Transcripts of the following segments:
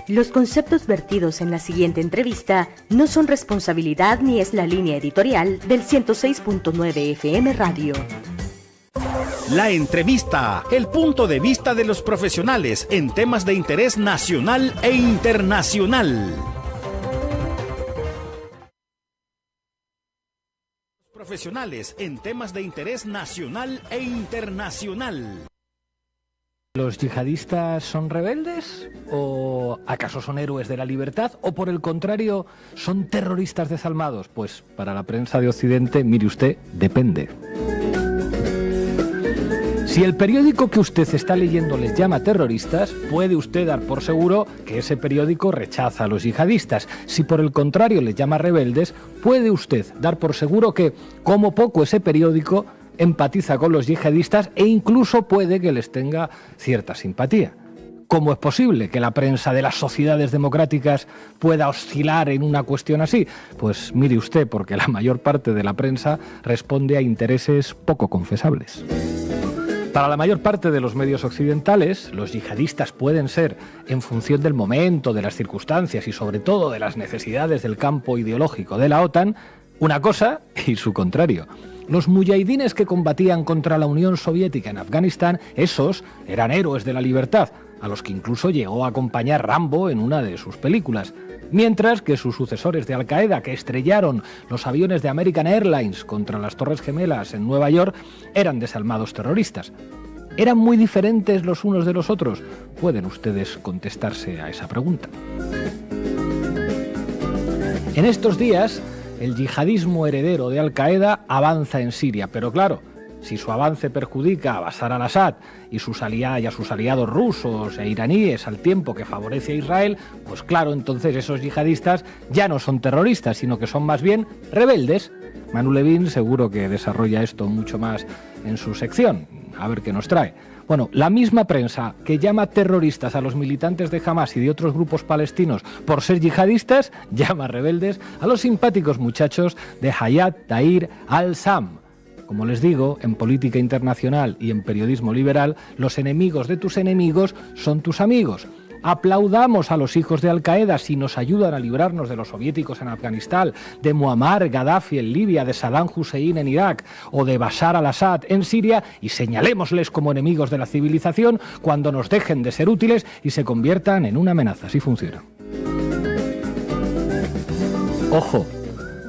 Los conceptos vertidos en la siguiente entrevista no son responsabilidad ni es la línea editorial del 106.9 FM Radio. La entrevista, el punto de vista de los profesionales en temas de interés nacional e internacional. Profesionales en temas de interés nacional e internacional. ¿Los yihadistas son rebeldes? ¿O acaso son héroes de la libertad? ¿O por el contrario, son terroristas desalmados? Pues para la prensa de Occidente, mire usted, depende. Si el periódico que usted está leyendo les llama terroristas, puede usted dar por seguro que ese periódico rechaza a los yihadistas. Si por el contrario les llama rebeldes, puede usted dar por seguro que, como poco, ese periódico empatiza con los yihadistas e incluso puede que les tenga cierta simpatía. ¿Cómo es posible que la prensa de las sociedades democráticas pueda oscilar en una cuestión así? Pues mire usted, porque la mayor parte de la prensa responde a intereses poco confesables. Para la mayor parte de los medios occidentales, los yihadistas pueden ser, en función del momento, de las circunstancias y sobre todo de las necesidades del campo ideológico de la OTAN, una cosa y su contrario. Los muyahidines que combatían contra la Unión Soviética en Afganistán, esos eran héroes de la libertad, a los que incluso llegó a acompañar Rambo en una de sus películas. Mientras que sus sucesores de Al-Qaeda, que estrellaron los aviones de American Airlines contra las Torres Gemelas en Nueva York, eran desalmados terroristas. ¿Eran muy diferentes los unos de los otros? Pueden ustedes contestarse a esa pregunta. En estos días, el yihadismo heredero de Al-Qaeda avanza en Siria, pero claro, si su avance perjudica a Bashar al-Assad y a sus aliados rusos e iraníes al tiempo que favorece a Israel, pues claro, entonces esos yihadistas ya no son terroristas, sino que son más bien rebeldes. Manu Levin seguro que desarrolla esto mucho más en su sección. A ver qué nos trae. Bueno, la misma prensa que llama terroristas a los militantes de Hamas y de otros grupos palestinos por ser yihadistas, llama rebeldes a los simpáticos muchachos de Hayat Tahrir al-Sham. Como les digo, en política internacional y en periodismo liberal, los enemigos de tus enemigos son tus amigos. Aplaudamos a los hijos de Al-Qaeda si nos ayudan a librarnos de los soviéticos en Afganistán, de Muammar Gaddafi en Libia, de Saddam Hussein en Irak o de Bashar al-Assad en Siria y señalémosles como enemigos de la civilización cuando nos dejen de ser útiles y se conviertan en una amenaza. Así funciona. Ojo.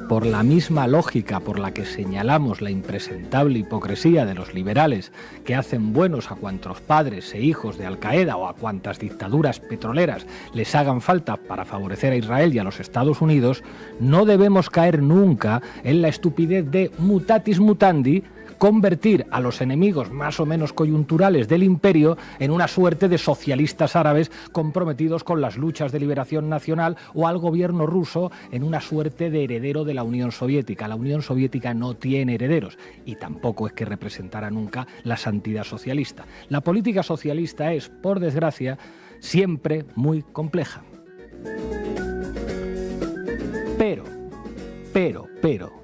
Por la misma lógica por la que señalamos la impresentable hipocresía de los liberales que hacen buenos a cuantos padres e hijos de Al-Qaeda o a cuantas dictaduras petroleras les hagan falta para favorecer a Israel y a los Estados Unidos, no debemos caer nunca en la estupidez de mutatis mutandi convertir a los enemigos más o menos coyunturales del imperio en una suerte de socialistas árabes comprometidos con las luchas de liberación nacional o al gobierno ruso en una suerte de heredero de la Unión Soviética. La Unión Soviética no tiene herederos y tampoco es que representara nunca la santidad socialista. La política socialista es, por desgracia, siempre muy compleja. Pero,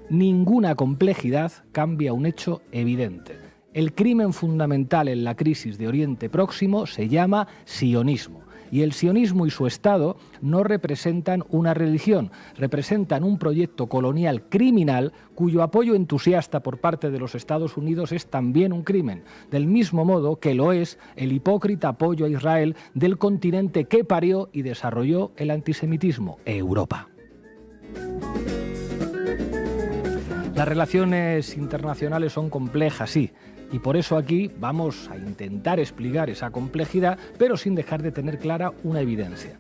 ninguna complejidad cambia un hecho evidente. El crimen fundamental en la crisis de Oriente Próximo se llama sionismo. Y el sionismo y su Estado no representan una religión, representan un proyecto colonial criminal cuyo apoyo entusiasta por parte de los Estados Unidos es también un crimen, del mismo modo que lo es el hipócrita apoyo a Israel del continente que parió y desarrolló el antisemitismo, Europa. Las relaciones internacionales son complejas, sí, y por eso aquí vamos a intentar explicar esa complejidad, pero sin dejar de tener clara una evidencia: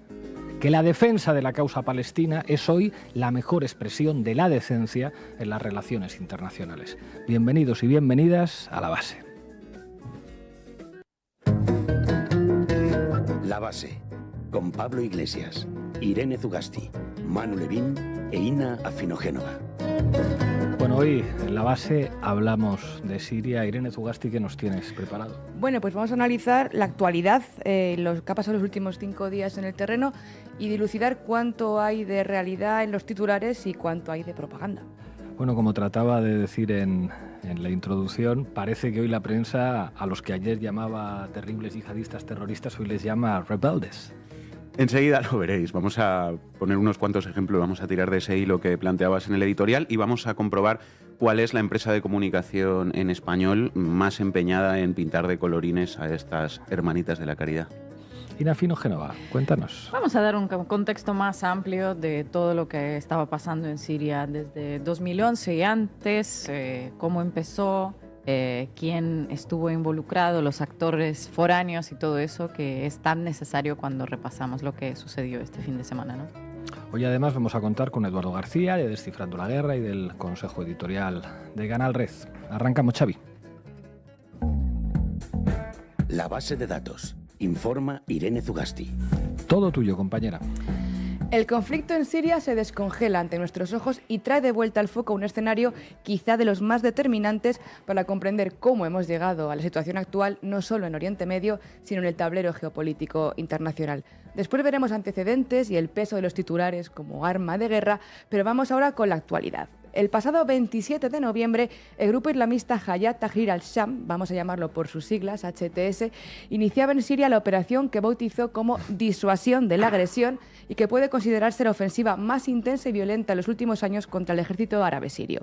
que la defensa de la causa palestina es hoy la mejor expresión de la decencia en las relaciones internacionales. Bienvenidos y bienvenidas a La Base. La Base, con Pablo Iglesias, Irene Zugasti, Manu Levin e Ina Afinogénova. Bueno, hoy en La Base hablamos de Siria. Irene Zugasti, ¿qué nos tienes preparado? Bueno, pues vamos a analizar la actualidad, lo que ha pasado los últimos 5 días en el terreno y dilucidar cuánto hay de realidad en los titulares y cuánto hay de propaganda. Bueno, como trataba de decir en la introducción, parece que hoy la prensa, a los que ayer llamaba terribles yihadistas terroristas, hoy les llama rebeldes. Enseguida lo veréis. Vamos a poner unos cuantos ejemplos, vamos a tirar de ese hilo que planteabas en el editorial y vamos a comprobar cuál es la empresa de comunicación en español más empeñada en pintar de colorines a estas hermanitas de la caridad. Ina Fino Génova, cuéntanos. Vamos a dar un contexto más amplio de todo lo que estaba pasando en Siria desde 2011 y antes, cómo empezó, quién estuvo involucrado, los actores foráneos y todo eso que es tan necesario cuando repasamos lo que sucedió este fin de semana, ¿no? Hoy además vamos a contar con Eduardo García de Descifrando la Guerra y del Consejo Editorial de Canal Red. Arrancamos, Xavi. La base de datos. Informa Irene Zugasti. Todo tuyo, compañera. El conflicto en Siria se descongela ante nuestros ojos y trae de vuelta al foco un escenario quizá de los más determinantes para comprender cómo hemos llegado a la situación actual, no solo en Oriente Medio, sino en el tablero geopolítico internacional. Después veremos antecedentes y el peso de los titulares como arma de guerra, pero vamos ahora con la actualidad. El pasado 27 de noviembre, el grupo islamista Hayat Tahrir al-Sham, vamos a llamarlo por sus siglas, HTS, iniciaba en Siria la operación que bautizó como disuasión de la agresión y que puede considerarse la ofensiva más intensa y violenta en los últimos años contra el ejército árabe sirio.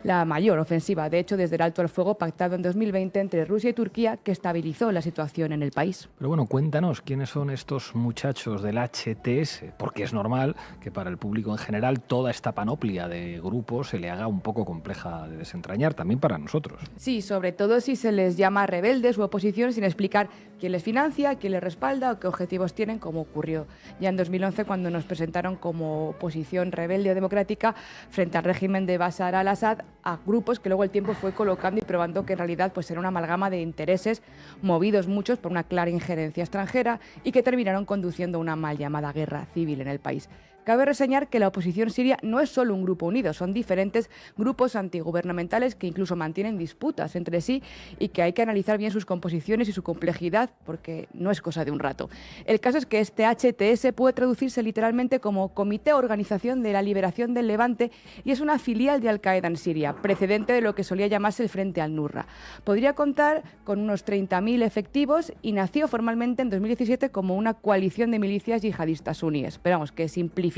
La mayor ofensiva, de hecho, desde el alto al fuego pactado en 2020 entre Rusia y Turquía, que estabilizó la situación en el país. Pero bueno, cuéntanos, ¿quiénes son estos muchachos del HTS? Porque es normal que para el público en general toda esta panoplia de grupos se le haga un poco compleja de desentrañar, también para nosotros. Sí, sobre todo si se les llama rebeldes u oposición sin explicar quién les financia, quién les respalda o qué objetivos tienen, como ocurrió ya en 2011 cuando nos presentaron como oposición rebelde o democrática frente al régimen de Bashar al-Assad a grupos que luego el tiempo fue colocando y probando que en realidad pues era una amalgama de intereses movidos muchos por una clara injerencia extranjera y que terminaron conduciendo a una mal llamada guerra civil en el país. Cabe reseñar que la oposición siria no es solo un grupo unido, son diferentes grupos antigubernamentales que incluso mantienen disputas entre sí y que hay que analizar bien sus composiciones y su complejidad porque no es cosa de un rato. El caso es que este HTS puede traducirse literalmente como Comité Organización de la Liberación del Levante y es una filial de Al-Qaeda en Siria, precedente de lo que solía llamarse el Frente al-Nusra. Podría contar con unos 30.000 efectivos y nació formalmente en 2017 como una coalición de milicias yihadistas suníes. Esperamos que simplificando,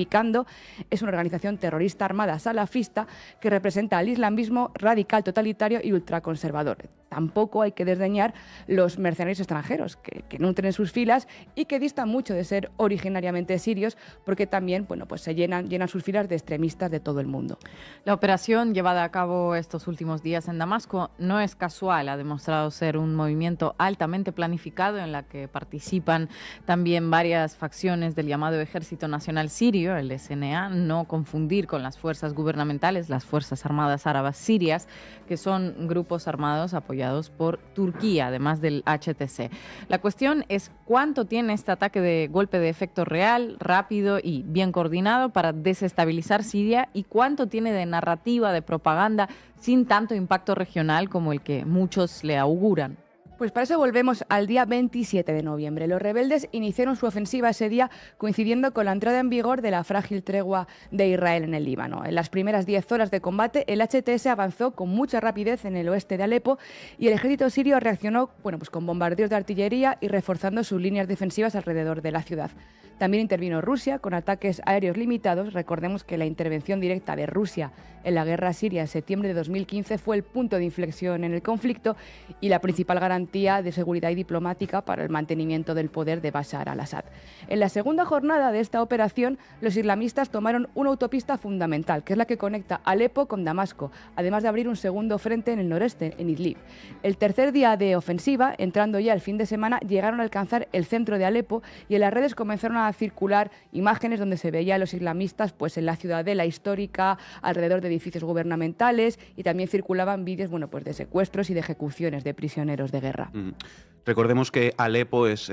es una organización terrorista armada salafista que representa al islamismo radical, totalitario y ultraconservador. Tampoco hay que desdeñar los mercenarios extranjeros que nutren sus filas y que distan mucho de ser originariamente sirios porque también pues se llenan sus filas de extremistas de todo el mundo. La operación llevada a cabo estos últimos días en Damasco no es casual, ha demostrado ser un movimiento altamente planificado en la que participan también varias facciones del llamado Ejército Nacional Sirio, el SNA, no confundir con las fuerzas gubernamentales, las Fuerzas Armadas Árabes Sirias, que son grupos armados apoyados por Turquía, además del HTC. La cuestión es cuánto tiene este ataque de golpe de efecto real, rápido y bien coordinado para desestabilizar Siria y cuánto tiene de narrativa, de propaganda, sin tanto impacto regional como el que muchos le auguran. Pues para eso volvemos al día 27 de noviembre. Los rebeldes iniciaron su ofensiva ese día coincidiendo con la entrada en vigor de la frágil tregua de Israel en el Líbano. En las primeras 10 horas de combate, el HTS avanzó con mucha rapidez en el oeste de Alepo y el ejército sirio reaccionó con bombardeos de artillería y reforzando sus líneas defensivas alrededor de la ciudad. También intervino Rusia con ataques aéreos limitados. Recordemos que la intervención directa de Rusia en la guerra siria en septiembre de 2015 fue el punto de inflexión en el conflicto y la principal garantía de seguridad y diplomática para el mantenimiento del poder de Bashar al-Assad. En la segunda jornada de esta operación, los islamistas tomaron una autopista fundamental, que es la que conecta Alepo con Damasco, además de abrir un segundo frente en el noreste, en Idlib. El tercer día de ofensiva, entrando ya el fin de semana, llegaron a alcanzar el centro de Alepo y en las redes comenzaron a circular imágenes donde se veía a los islamistas en la ciudadela histórica, alrededor de edificios gubernamentales y también circulaban vídeos de secuestros y de ejecuciones de prisioneros de guerra. Recordemos que Alepo es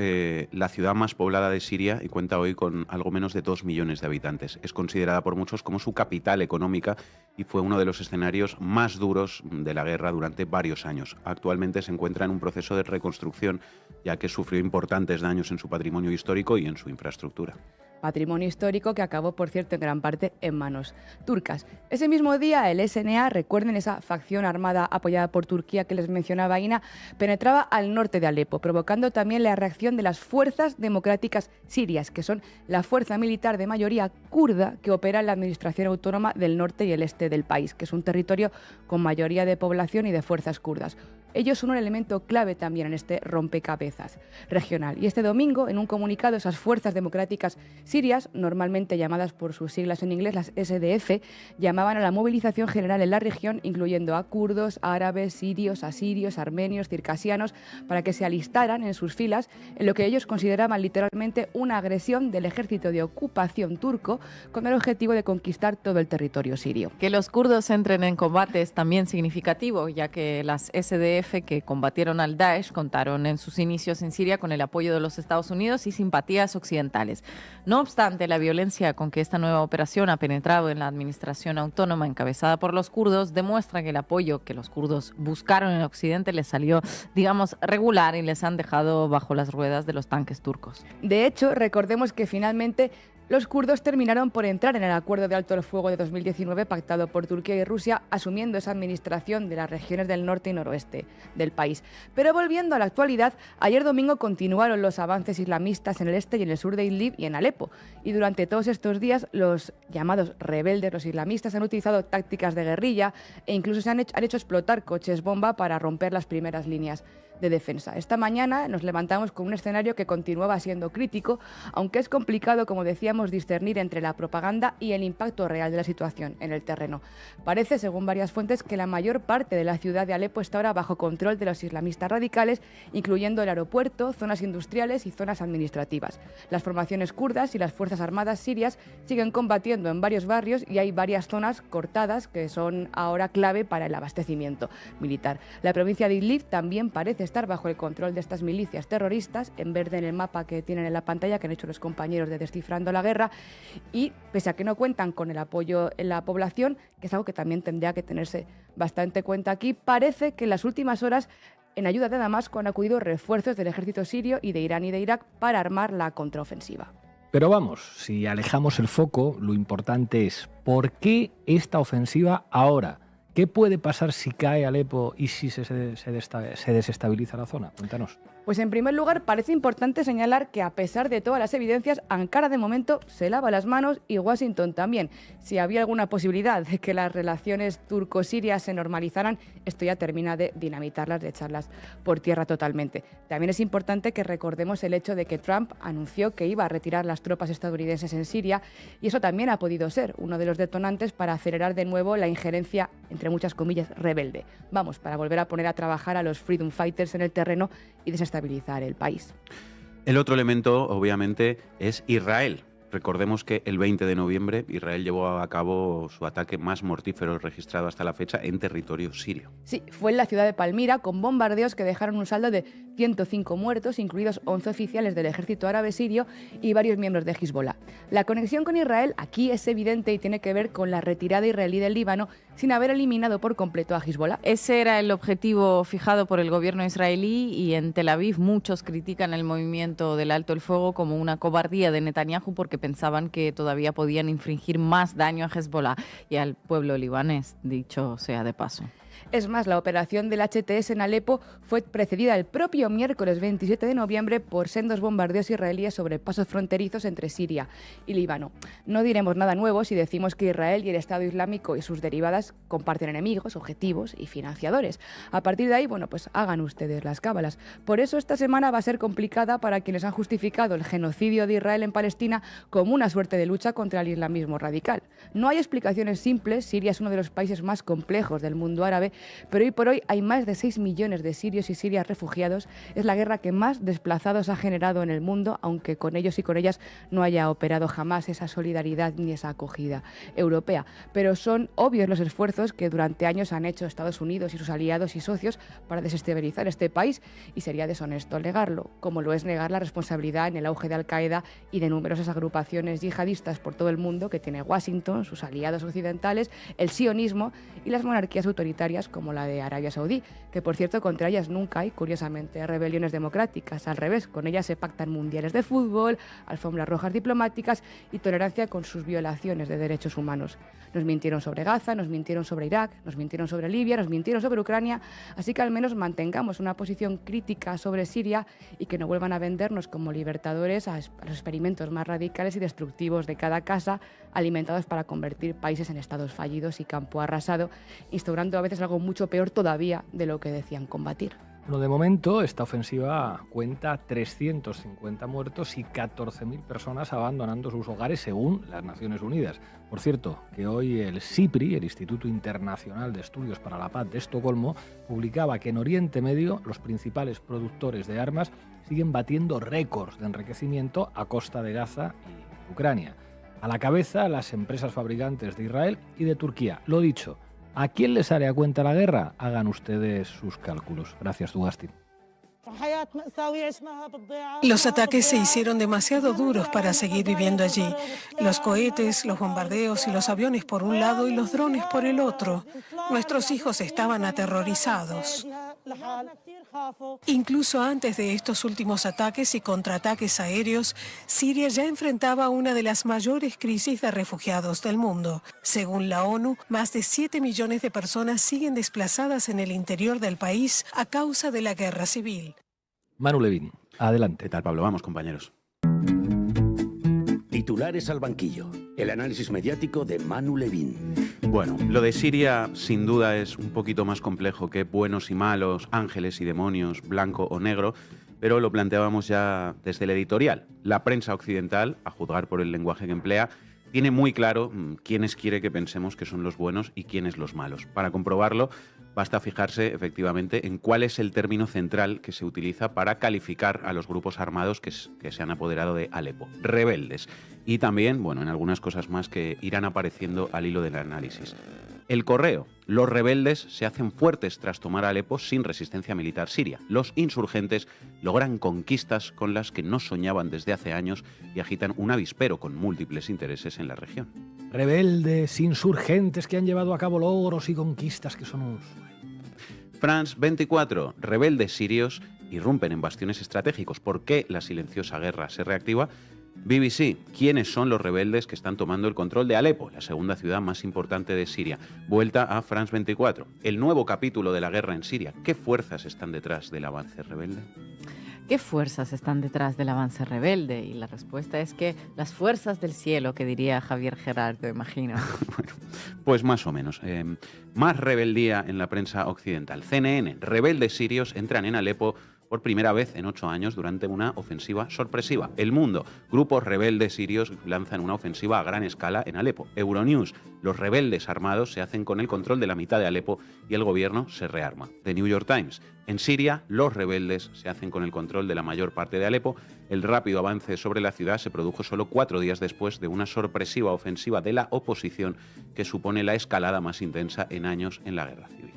la ciudad más poblada de Siria y cuenta hoy con algo menos de 2 millones de habitantes. Es considerada por muchos como su capital económica y fue uno de los escenarios más duros de la guerra durante varios años. Actualmente se encuentra en un proceso de reconstrucción, ya que sufrió importantes daños en su patrimonio histórico y en su infraestructura. patrimonio histórico que acabó, por cierto, en gran parte en manos turcas. Ese mismo día, el SNA, recuerden esa facción armada apoyada por Turquía que les mencionaba Ina, penetraba al norte de Alepo, provocando también la reacción de las fuerzas democráticas sirias, que son la fuerza militar de mayoría kurda que opera en la administración autónoma del norte y el este del país, que es un territorio con mayoría de población y de fuerzas kurdas. Ellos son un elemento clave también en este rompecabezas regional. Y este domingo, en un comunicado, esas fuerzas democráticas sirias, normalmente llamadas por sus siglas en inglés, las SDF, llamaban a la movilización general en la región, incluyendo a kurdos, árabes, sirios, asirios, armenios, circasianos, para que se alistaran en sus filas en lo que ellos consideraban literalmente una agresión del ejército de ocupación turco con el objetivo de conquistar todo el territorio sirio. Que los kurdos entren en combate es también significativo, ya que las SDF que combatieron al Daesh contaron en sus inicios en Siria con el apoyo de los Estados Unidos y simpatías occidentales. No obstante, la violencia con que esta nueva operación ha penetrado en la administración autónoma encabezada por los kurdos demuestra que el apoyo que los kurdos buscaron en Occidente les salió, digamos, regular y les han dejado bajo las ruedas de los tanques turcos. De hecho, recordemos que finalmente los kurdos terminaron por entrar en el acuerdo de alto el fuego de 2019 pactado por Turquía y Rusia, asumiendo esa administración de las regiones del norte y noroeste del país. Pero volviendo a la actualidad, ayer domingo continuaron los avances islamistas en el este y en el sur de Idlib y en Alepo. Y durante todos estos días, los llamados rebeldes, los islamistas, han utilizado tácticas de guerrilla e incluso se han hecho explotar coches bomba para romper las primeras líneas de defensa. Esta mañana nos levantamos con un escenario que continuaba siendo crítico, aunque es complicado, como decíamos, discernir entre la propaganda y el impacto real de la situación en el terreno. Parece, según varias fuentes, que la mayor parte de la ciudad de Alepo está ahora bajo control de los islamistas radicales, incluyendo el aeropuerto, zonas industriales y zonas administrativas. Las formaciones kurdas y las fuerzas armadas sirias siguen combatiendo en varios barrios y hay varias zonas cortadas que son ahora clave para el abastecimiento militar. La provincia de Idlib también parece estar bajo el control de estas milicias terroristas, en verde en el mapa que tienen en la pantalla que han hecho los compañeros de Descifrando la Guerra, y pese a que no cuentan con el apoyo en la población, que es algo que también tendría que tenerse bastante cuenta aquí, parece que en las últimas horas en ayuda de Damasco han acudido refuerzos del ejército sirio y de Irán y de Irak para armar la contraofensiva. Pero vamos, si alejamos el foco, lo importante es ¿por qué esta ofensiva ahora? ¿Qué puede pasar si cae Alepo y si se desestabiliza la zona? Cuéntanos. Pues en primer lugar, parece importante señalar que a pesar de todas las evidencias, Ankara de momento se lava las manos y Washington también. Si había alguna posibilidad de que las relaciones turco-sirias se normalizaran, esto ya termina de dinamitarlas, de echarlas por tierra totalmente. También es importante que recordemos el hecho de que Trump anunció que iba a retirar las tropas estadounidenses en Siria y eso también ha podido ser uno de los detonantes para acelerar de nuevo la injerencia, entre muchas comillas, rebelde. Vamos, para volver a poner a trabajar a los freedom fighters en el terreno y desestabilizar el país. El otro elemento, obviamente, es Israel. Recordemos que el 20 de noviembre Israel llevó a cabo su ataque más mortífero registrado hasta la fecha en territorio sirio. Sí, fue en la ciudad de Palmira, con bombardeos que dejaron un saldo de 105 muertos, incluidos 11 oficiales del ejército árabe sirio y varios miembros de Hezbollah. La conexión con Israel aquí es evidente y tiene que ver con la retirada israelí del Líbano sin haber eliminado por completo a Hezbollah. Ese era el objetivo fijado por el gobierno israelí y en Tel Aviv muchos critican el movimiento del alto el fuego como una cobardía de Netanyahu porque pensaban que todavía podían infringir más daño a Hezbollah y al pueblo libanés, dicho sea de paso. Es más, la operación del HTS en Alepo fue precedida el propio miércoles 27 de noviembre por sendos bombardeos israelíes sobre pasos fronterizos entre Siria y Líbano. No diremos nada nuevo si decimos que Israel y el Estado Islámico y sus derivadas comparten enemigos, objetivos y financiadores. A partir de ahí, bueno, pues hagan ustedes las cábalas. Por eso esta semana va a ser complicada para quienes han justificado el genocidio de Israel en Palestina como una suerte de lucha contra el islamismo radical. No hay explicaciones simples. Siria es uno de los países más complejos del mundo árabe, pero hoy por hoy hay más de 6 millones de sirios y sirias refugiados. Es la guerra que más desplazados ha generado en el mundo, aunque con ellos y con ellas no haya operado jamás esa solidaridad ni esa acogida europea. Pero son obvios los esfuerzos que durante años han hecho Estados Unidos y sus aliados y socios para desestabilizar este país y sería deshonesto negarlo, como lo es negar la responsabilidad en el auge de Al-Qaeda y de numerosas agrupaciones yihadistas por todo el mundo que tiene Washington, sus aliados occidentales, el sionismo y las monarquías autoritarias pequeñas como la de Arabia Saudí, que por cierto contra ellas nunca hay, curiosamente, rebeliones democráticas. Al revés, con ellas se pactan mundiales de fútbol, alfombras rojas diplomáticas y tolerancia con sus violaciones de derechos humanos. Nos mintieron sobre Gaza, nos mintieron sobre Irak, nos mintieron sobre Libia, nos mintieron sobre Ucrania, así que al menos mantengamos una posición crítica sobre Siria y que no vuelvan a vendernos como libertadores a los experimentos más radicales y destructivos de cada casa, alimentados para convertir países en estados fallidos y campo arrasado, instaurando a veces algo mucho peor todavía de lo que decían combatir. Bueno, de momento, esta ofensiva cuenta 350 muertos y 14.000 personas abandonando sus hogares, según las Naciones Unidas. Por cierto, que hoy el SIPRI, el Instituto Internacional de Estudios para la Paz de Estocolmo, publicaba que en Oriente Medio los principales productores de armas siguen batiendo récords de enriquecimiento a costa de Gaza y Ucrania. A la cabeza, las empresas fabricantes de Israel y de Turquía. Lo dicho, ¿a quién les haré a cuenta la guerra? Hagan ustedes sus cálculos. Gracias, Tugasti. Los ataques se hicieron demasiado duros para seguir viviendo allí. Los cohetes, los bombardeos y los aviones por un lado y los drones por el otro. Nuestros hijos estaban aterrorizados. Incluso antes de estos últimos ataques y contraataques aéreos, Siria ya enfrentaba una de las mayores crisis de refugiados del mundo. Según la ONU, más de 7 millones de personas siguen desplazadas en el interior del país a causa de la guerra civil. Manu Levín, adelante. ¿Qué tal, Pablo? Vamos, compañeros. Titulares al banquillo. El análisis mediático de Manu Levín. Bueno, lo de Siria sin duda es un poquito más complejo que buenos y malos, ángeles y demonios, blanco o negro, pero lo planteábamos ya desde el editorial. La prensa occidental, a juzgar por el lenguaje que emplea, tiene muy claro quiénes quiere que pensemos que son los buenos y quiénes los malos. Para comprobarlo, basta fijarse efectivamente en cuál es el término central que se utiliza para calificar a los grupos armados que se han apoderado de Alepo. Rebeldes. Y también, bueno, en algunas cosas más que irán apareciendo al hilo del análisis. El Correo. Los rebeldes se hacen fuertes tras tomar Alepo sin resistencia militar siria. Los insurgentes logran conquistas con las que no soñaban desde hace años y agitan un avispero con múltiples intereses en la región. Rebeldes, insurgentes que han llevado a cabo logros y conquistas que son unos... France 24. Rebeldes sirios irrumpen en bastiones estratégicos. ¿Por qué la silenciosa guerra se reactiva? BBC. ¿Quiénes son los rebeldes que están tomando el control de Alepo, la segunda ciudad más importante de Siria? Vuelta a France 24. El nuevo capítulo de la guerra en Siria. ¿Qué fuerzas están detrás del avance rebelde? ¿Qué fuerzas están detrás del avance rebelde? Y la respuesta es que las fuerzas del cielo, que diría Javier Gerardo, imagino. Bueno, pues más o menos. Más rebeldía en la prensa occidental. CNN. Rebeldes sirios entran en Alepo por primera vez en 8 años durante una ofensiva sorpresiva. El Mundo. Grupos rebeldes sirios lanzan una ofensiva a gran escala en Alepo. Euronews. Los rebeldes armados se hacen con el control de la mitad de Alepo y el gobierno se rearma. The New York Times. En Siria, los rebeldes se hacen con el control de la mayor parte de Alepo. El rápido avance sobre la ciudad se produjo solo 4 días después de una sorpresiva ofensiva de la oposición que supone la escalada más intensa en años en la guerra civil.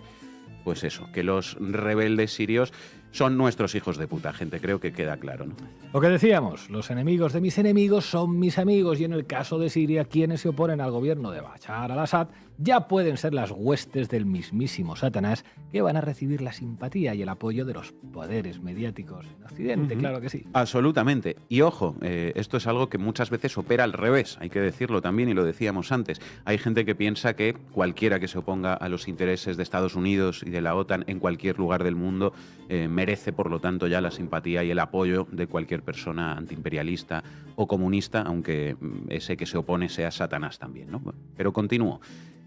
Pues eso, que los rebeldes sirios son nuestros hijos de puta, gente, creo que queda claro, ¿no? Lo que decíamos, los enemigos de mis enemigos son mis amigos, y en el caso de Siria, quienes se oponen al gobierno de Bashar al-Assad ya pueden ser las huestes del mismísimo Satanás, que van a recibir la simpatía y el apoyo de los poderes mediáticos en Occidente, claro que sí. Absolutamente. Y ojo, esto es algo que muchas veces opera al revés, hay que decirlo también, y lo decíamos antes. Hay gente que piensa que cualquiera que se oponga a los intereses de Estados Unidos y de la OTAN en cualquier lugar del mundo merece, por lo tanto, ya la simpatía y el apoyo de cualquier persona antiimperialista o comunista, aunque ese que se opone sea Satanás también, ¿no? Pero continúo.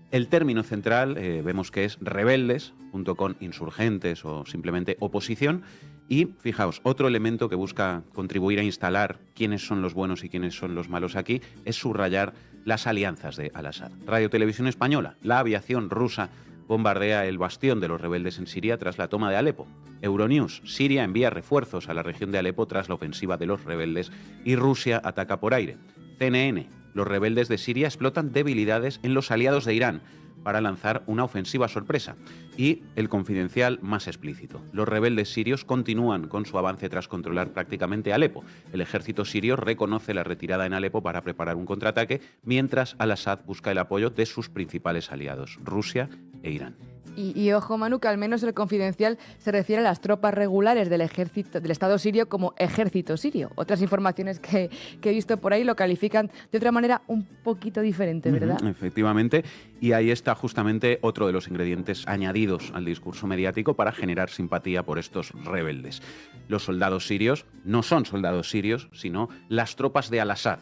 El término central vemos que es rebeldes, junto con insurgentes o simplemente oposición. Y fijaos, otro elemento que busca contribuir a instalar quiénes son los buenos y quiénes son los malos aquí es subrayar las alianzas de Al-Assad. Radio Televisión Española. La aviación rusa bombardea el bastión de los rebeldes en Siria tras la toma de Alepo. Euronews. Siria envía refuerzos a la región de Alepo tras la ofensiva de los rebeldes y Rusia ataca por aire. CNN. Los rebeldes de Siria explotan debilidades en los aliados de Irán para lanzar una ofensiva sorpresa. Y El Confidencial más explícito. Los rebeldes sirios continúan con su avance tras controlar prácticamente Alepo. El ejército sirio reconoce la retirada en Alepo para preparar un contraataque, mientras Al-Assad busca el apoyo de sus principales aliados, Rusia e Irán. Y ojo, Manu, que al menos el Confidencial se refiere a las tropas regulares del ejército del Estado sirio como ejército sirio. Otras informaciones que he visto por ahí lo califican de otra manera un poquito diferente, ¿verdad? Efectivamente, y ahí está justamente otro de los ingredientes añadidos al discurso mediático para generar simpatía por estos rebeldes. Los soldados sirios no son soldados sirios, sino las tropas de Al-Assad.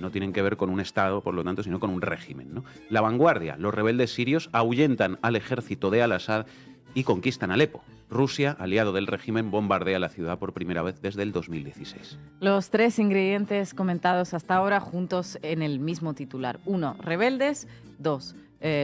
No tienen que ver con un Estado, por lo tanto, sino con un régimen, ¿no? La vanguardia, los rebeldes sirios ahuyentan al ejército de Al-Assad y conquistan Alepo. Rusia, aliado del régimen, bombardea la ciudad por primera vez desde el 2016. Los 3 ingredientes comentados hasta ahora juntos en el mismo titular. 1, rebeldes. 2,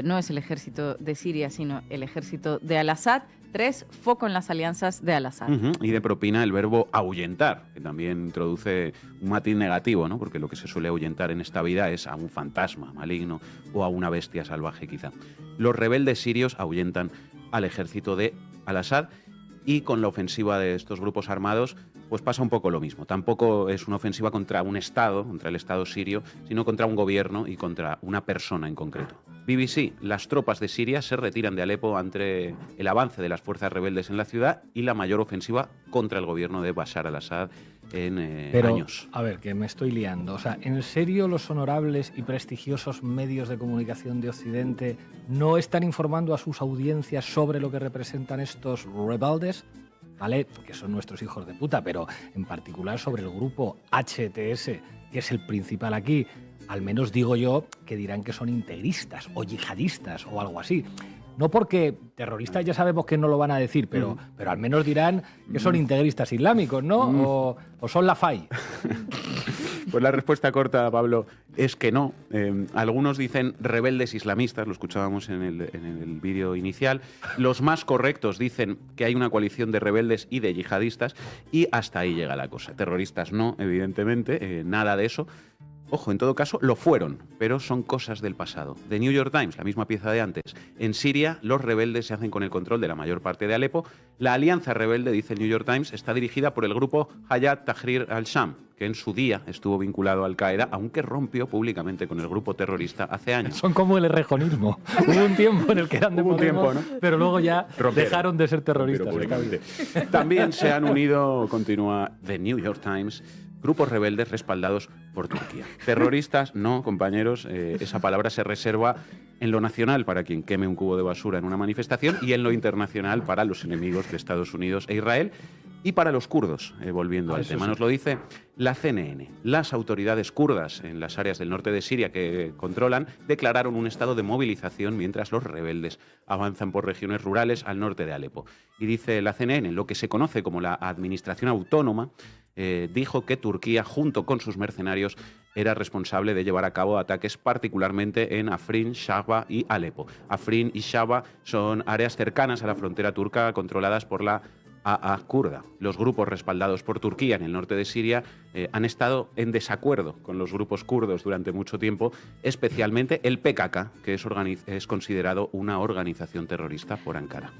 no es el ejército de Siria, sino el ejército de Al-Assad. 3, foco en las alianzas de Al-Assad. Y de propina el verbo ahuyentar, que también introduce un matiz negativo, ¿no? Porque lo que se suele ahuyentar en esta vida es a un fantasma maligno o a una bestia salvaje quizá. Los rebeldes sirios ahuyentan al ejército de Al-Assad y con la ofensiva de estos grupos armados pues pasa un poco lo mismo. Tampoco es una ofensiva contra un Estado, contra el Estado sirio, sino contra un gobierno y contra una persona en concreto. BBC, las tropas de Siria se retiran de Alepo ante el avance de las fuerzas rebeldes en la ciudad y la mayor ofensiva contra el gobierno de Bashar al-Assad en años. A ver, que me estoy liando. O sea, ¿en serio los honorables y prestigiosos medios de comunicación de Occidente no están informando a sus audiencias sobre lo que representan estos rebeldes? ¿Vale? Que son nuestros hijos de puta, pero en particular sobre el grupo HTS, que es el principal aquí. Al menos digo yo que dirán que son integristas o yihadistas o algo así. No porque terroristas ya sabemos que no lo van a decir, pero al menos dirán que son integristas islámicos, ¿no? O son la FAI. Pues la respuesta corta, Pablo, es que no. Algunos dicen rebeldes islamistas, lo escuchábamos en el vídeo inicial. Los más correctos dicen que hay una coalición de rebeldes y de yihadistas y hasta ahí llega la cosa. Terroristas no, evidentemente, nada de eso. Ojo, en todo caso, lo fueron, pero son cosas del pasado. The New York Times, la misma pieza de antes. En Siria, los rebeldes se hacen con el control de la mayor parte de Alepo. La alianza rebelde, dice el New York Times, está dirigida por el grupo Hayat Tahrir al-Sham, que en su día estuvo vinculado a Al-Qaeda, aunque rompió públicamente con el grupo terrorista hace años. Son como el errejonismo. Hubo un tiempo en el que eran de Podemos, ¿no? Pero luego ya dejaron de ser terroristas. También se han unido, continúa The New York Times, grupos rebeldes respaldados por Turquía. Terroristas, no, compañeros, esa palabra se reserva en lo nacional para quien queme un cubo de basura en una manifestación y en lo internacional para los enemigos de Estados Unidos e Israel y para los kurdos, volviendo al tema. Nos lo dice la CNN. Las autoridades kurdas en las áreas del norte de Siria que controlan declararon un estado de movilización mientras los rebeldes avanzan por regiones rurales al norte de Alepo. Y dice la CNN, lo que se conoce como la Administración Autónoma, dijo que Turquía, junto con sus mercenarios, era responsable de llevar a cabo ataques particularmente en Afrin, Shaba y Alepo. Afrin y Shaba son áreas cercanas a la frontera turca controladas por la AA kurda. Los grupos respaldados por Turquía en el norte de Siria han estado en desacuerdo con los grupos kurdos durante mucho tiempo, especialmente el PKK, que es considerado una organización terrorista por Ankara.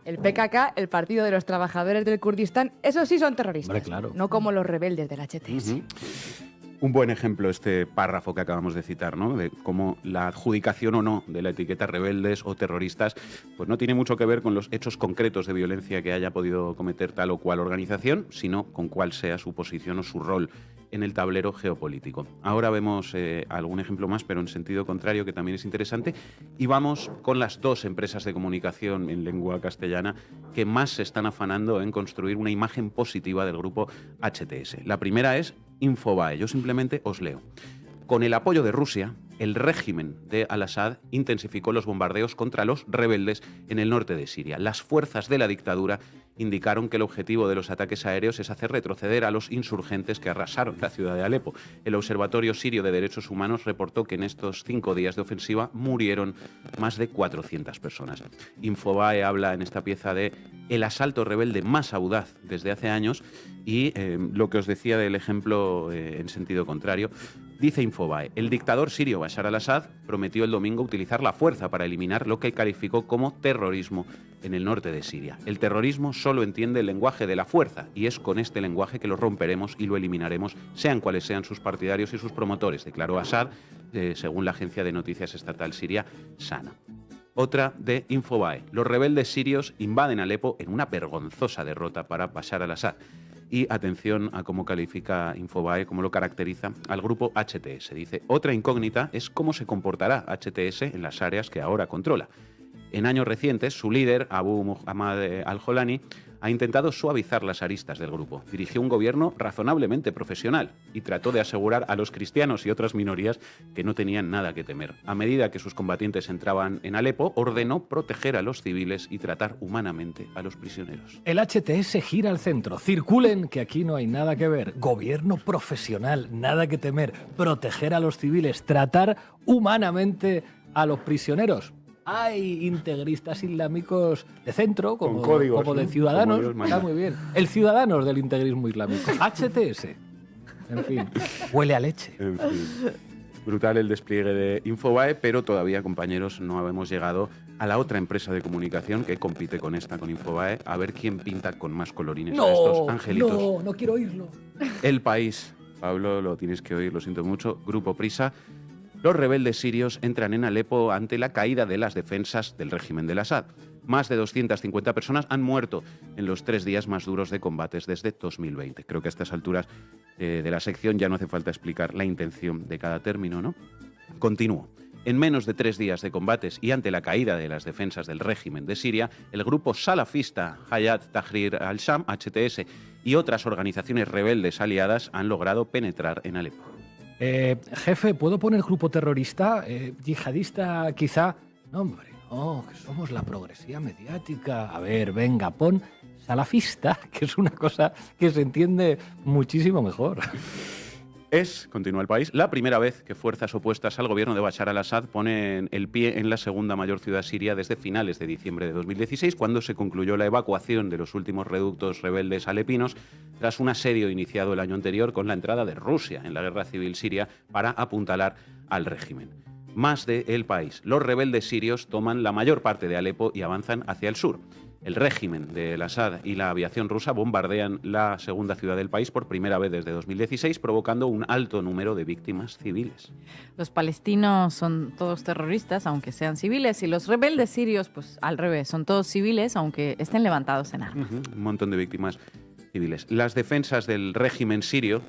El PKK, el Partido de los Trabajadores del Kurdistán, esos sí son terroristas, vale, claro. No como los rebeldes del HTS. Un buen ejemplo este párrafo que acabamos de citar, ¿no? De cómo la adjudicación o no de la etiqueta rebeldes o terroristas pues no tiene mucho que ver con los hechos concretos de violencia que haya podido cometer tal o cual organización, sino con cuál sea su posición o su rol en el tablero geopolítico. Ahora vemos algún ejemplo más, pero en sentido contrario, que también es interesante, y vamos con las 2 empresas de comunicación en lengua castellana que más se están afanando en construir una imagen positiva del grupo HTS. La primera es Infobae. Yo simplemente os leo. Con el apoyo de Rusia, el régimen de Al-Assad intensificó los bombardeos contra los rebeldes en el norte de Siria. Las fuerzas de la dictadura indicaron que el objetivo de los ataques aéreos es hacer retroceder a los insurgentes que arrasaron la ciudad de Alepo. El Observatorio Sirio de Derechos Humanos reportó que en estos 5 días de ofensiva murieron más de 400 personas. Infobae habla en esta pieza de el asalto rebelde más audaz desde hace años y lo que os decía del ejemplo en sentido contrario. Dice Infobae, el dictador sirio Bashar al-Assad prometió el domingo utilizar la fuerza para eliminar lo que calificó como terrorismo en el norte de Siria. El terrorismo solo entiende el lenguaje de la fuerza y es con este lenguaje que lo romperemos y lo eliminaremos, sean cuales sean sus partidarios y sus promotores, declaró Assad, según la agencia de noticias estatal siria SANA. Otra de Infobae. Los rebeldes sirios invaden Alepo en una vergonzosa derrota para Bashar al-Assad. Y atención a cómo califica Infobae, cómo lo caracteriza al grupo HTS. Dice, otra incógnita es cómo se comportará HTS en las áreas que ahora controla. En años recientes, su líder, Abu Muhammad al-Jolani, ha intentado suavizar las aristas del grupo. Dirigió un gobierno razonablemente profesional y trató de asegurar a los cristianos y otras minorías que no tenían nada que temer. A medida que sus combatientes entraban en Alepo, ordenó proteger a los civiles y tratar humanamente a los prisioneros. El HTS gira al centro. Circulen, que aquí no hay nada que ver. Gobierno profesional, nada que temer. Proteger a los civiles, tratar humanamente a los prisioneros. Hay integristas islámicos de centro, como, con códigos, como de ¿no? Ciudadanos. Como Está muy bien. El Ciudadanos del integrismo islámico. HTS. En fin, huele a leche. En fin. Brutal el despliegue de Infobae, pero todavía, compañeros, no hemos llegado a la otra empresa de comunicación que compite con Infobae, a ver quién pinta con más colorines a estos angelitos. No quiero oírlo. El País, Pablo, lo tienes que oír, lo siento mucho. Grupo Prisa. Los rebeldes sirios entran en Alepo ante la caída de las defensas del régimen del Assad. Más de 250 personas han muerto en los 3 días más duros de combates desde 2020. Creo que a estas alturas de la sección ya no hace falta explicar la intención de cada término, ¿no? Continúo. En menos de 3 días de combates y ante la caída de las defensas del régimen de Siria, el grupo salafista Hayat Tahrir al-Sham, HTS, y otras organizaciones rebeldes aliadas han logrado penetrar en Alepo. Jefe, ¿puedo poner grupo terrorista? ¿Yihadista quizá? No, hombre, no, que somos la progresía mediática. A ver, venga, pon salafista, que es una cosa que se entiende muchísimo mejor. Es, continúa El País, la primera vez que fuerzas opuestas al gobierno de Bashar al-Assad ponen el pie en la segunda mayor ciudad siria desde finales de diciembre de 2016, cuando se concluyó la evacuación de los últimos reductos rebeldes alepinos tras un asedio iniciado el año anterior con la entrada de Rusia en la guerra civil siria para apuntalar al régimen. Más de El País. Los rebeldes sirios toman la mayor parte de Alepo y avanzan hacia el sur. El régimen de Assad y la aviación rusa bombardean la segunda ciudad del país por primera vez desde 2016, provocando un alto número de víctimas civiles. Los palestinos son todos terroristas, aunque sean civiles, y los rebeldes sirios, pues al revés, son todos civiles, aunque estén levantados en armas. Un montón de víctimas civiles. Las defensas del régimen sirio,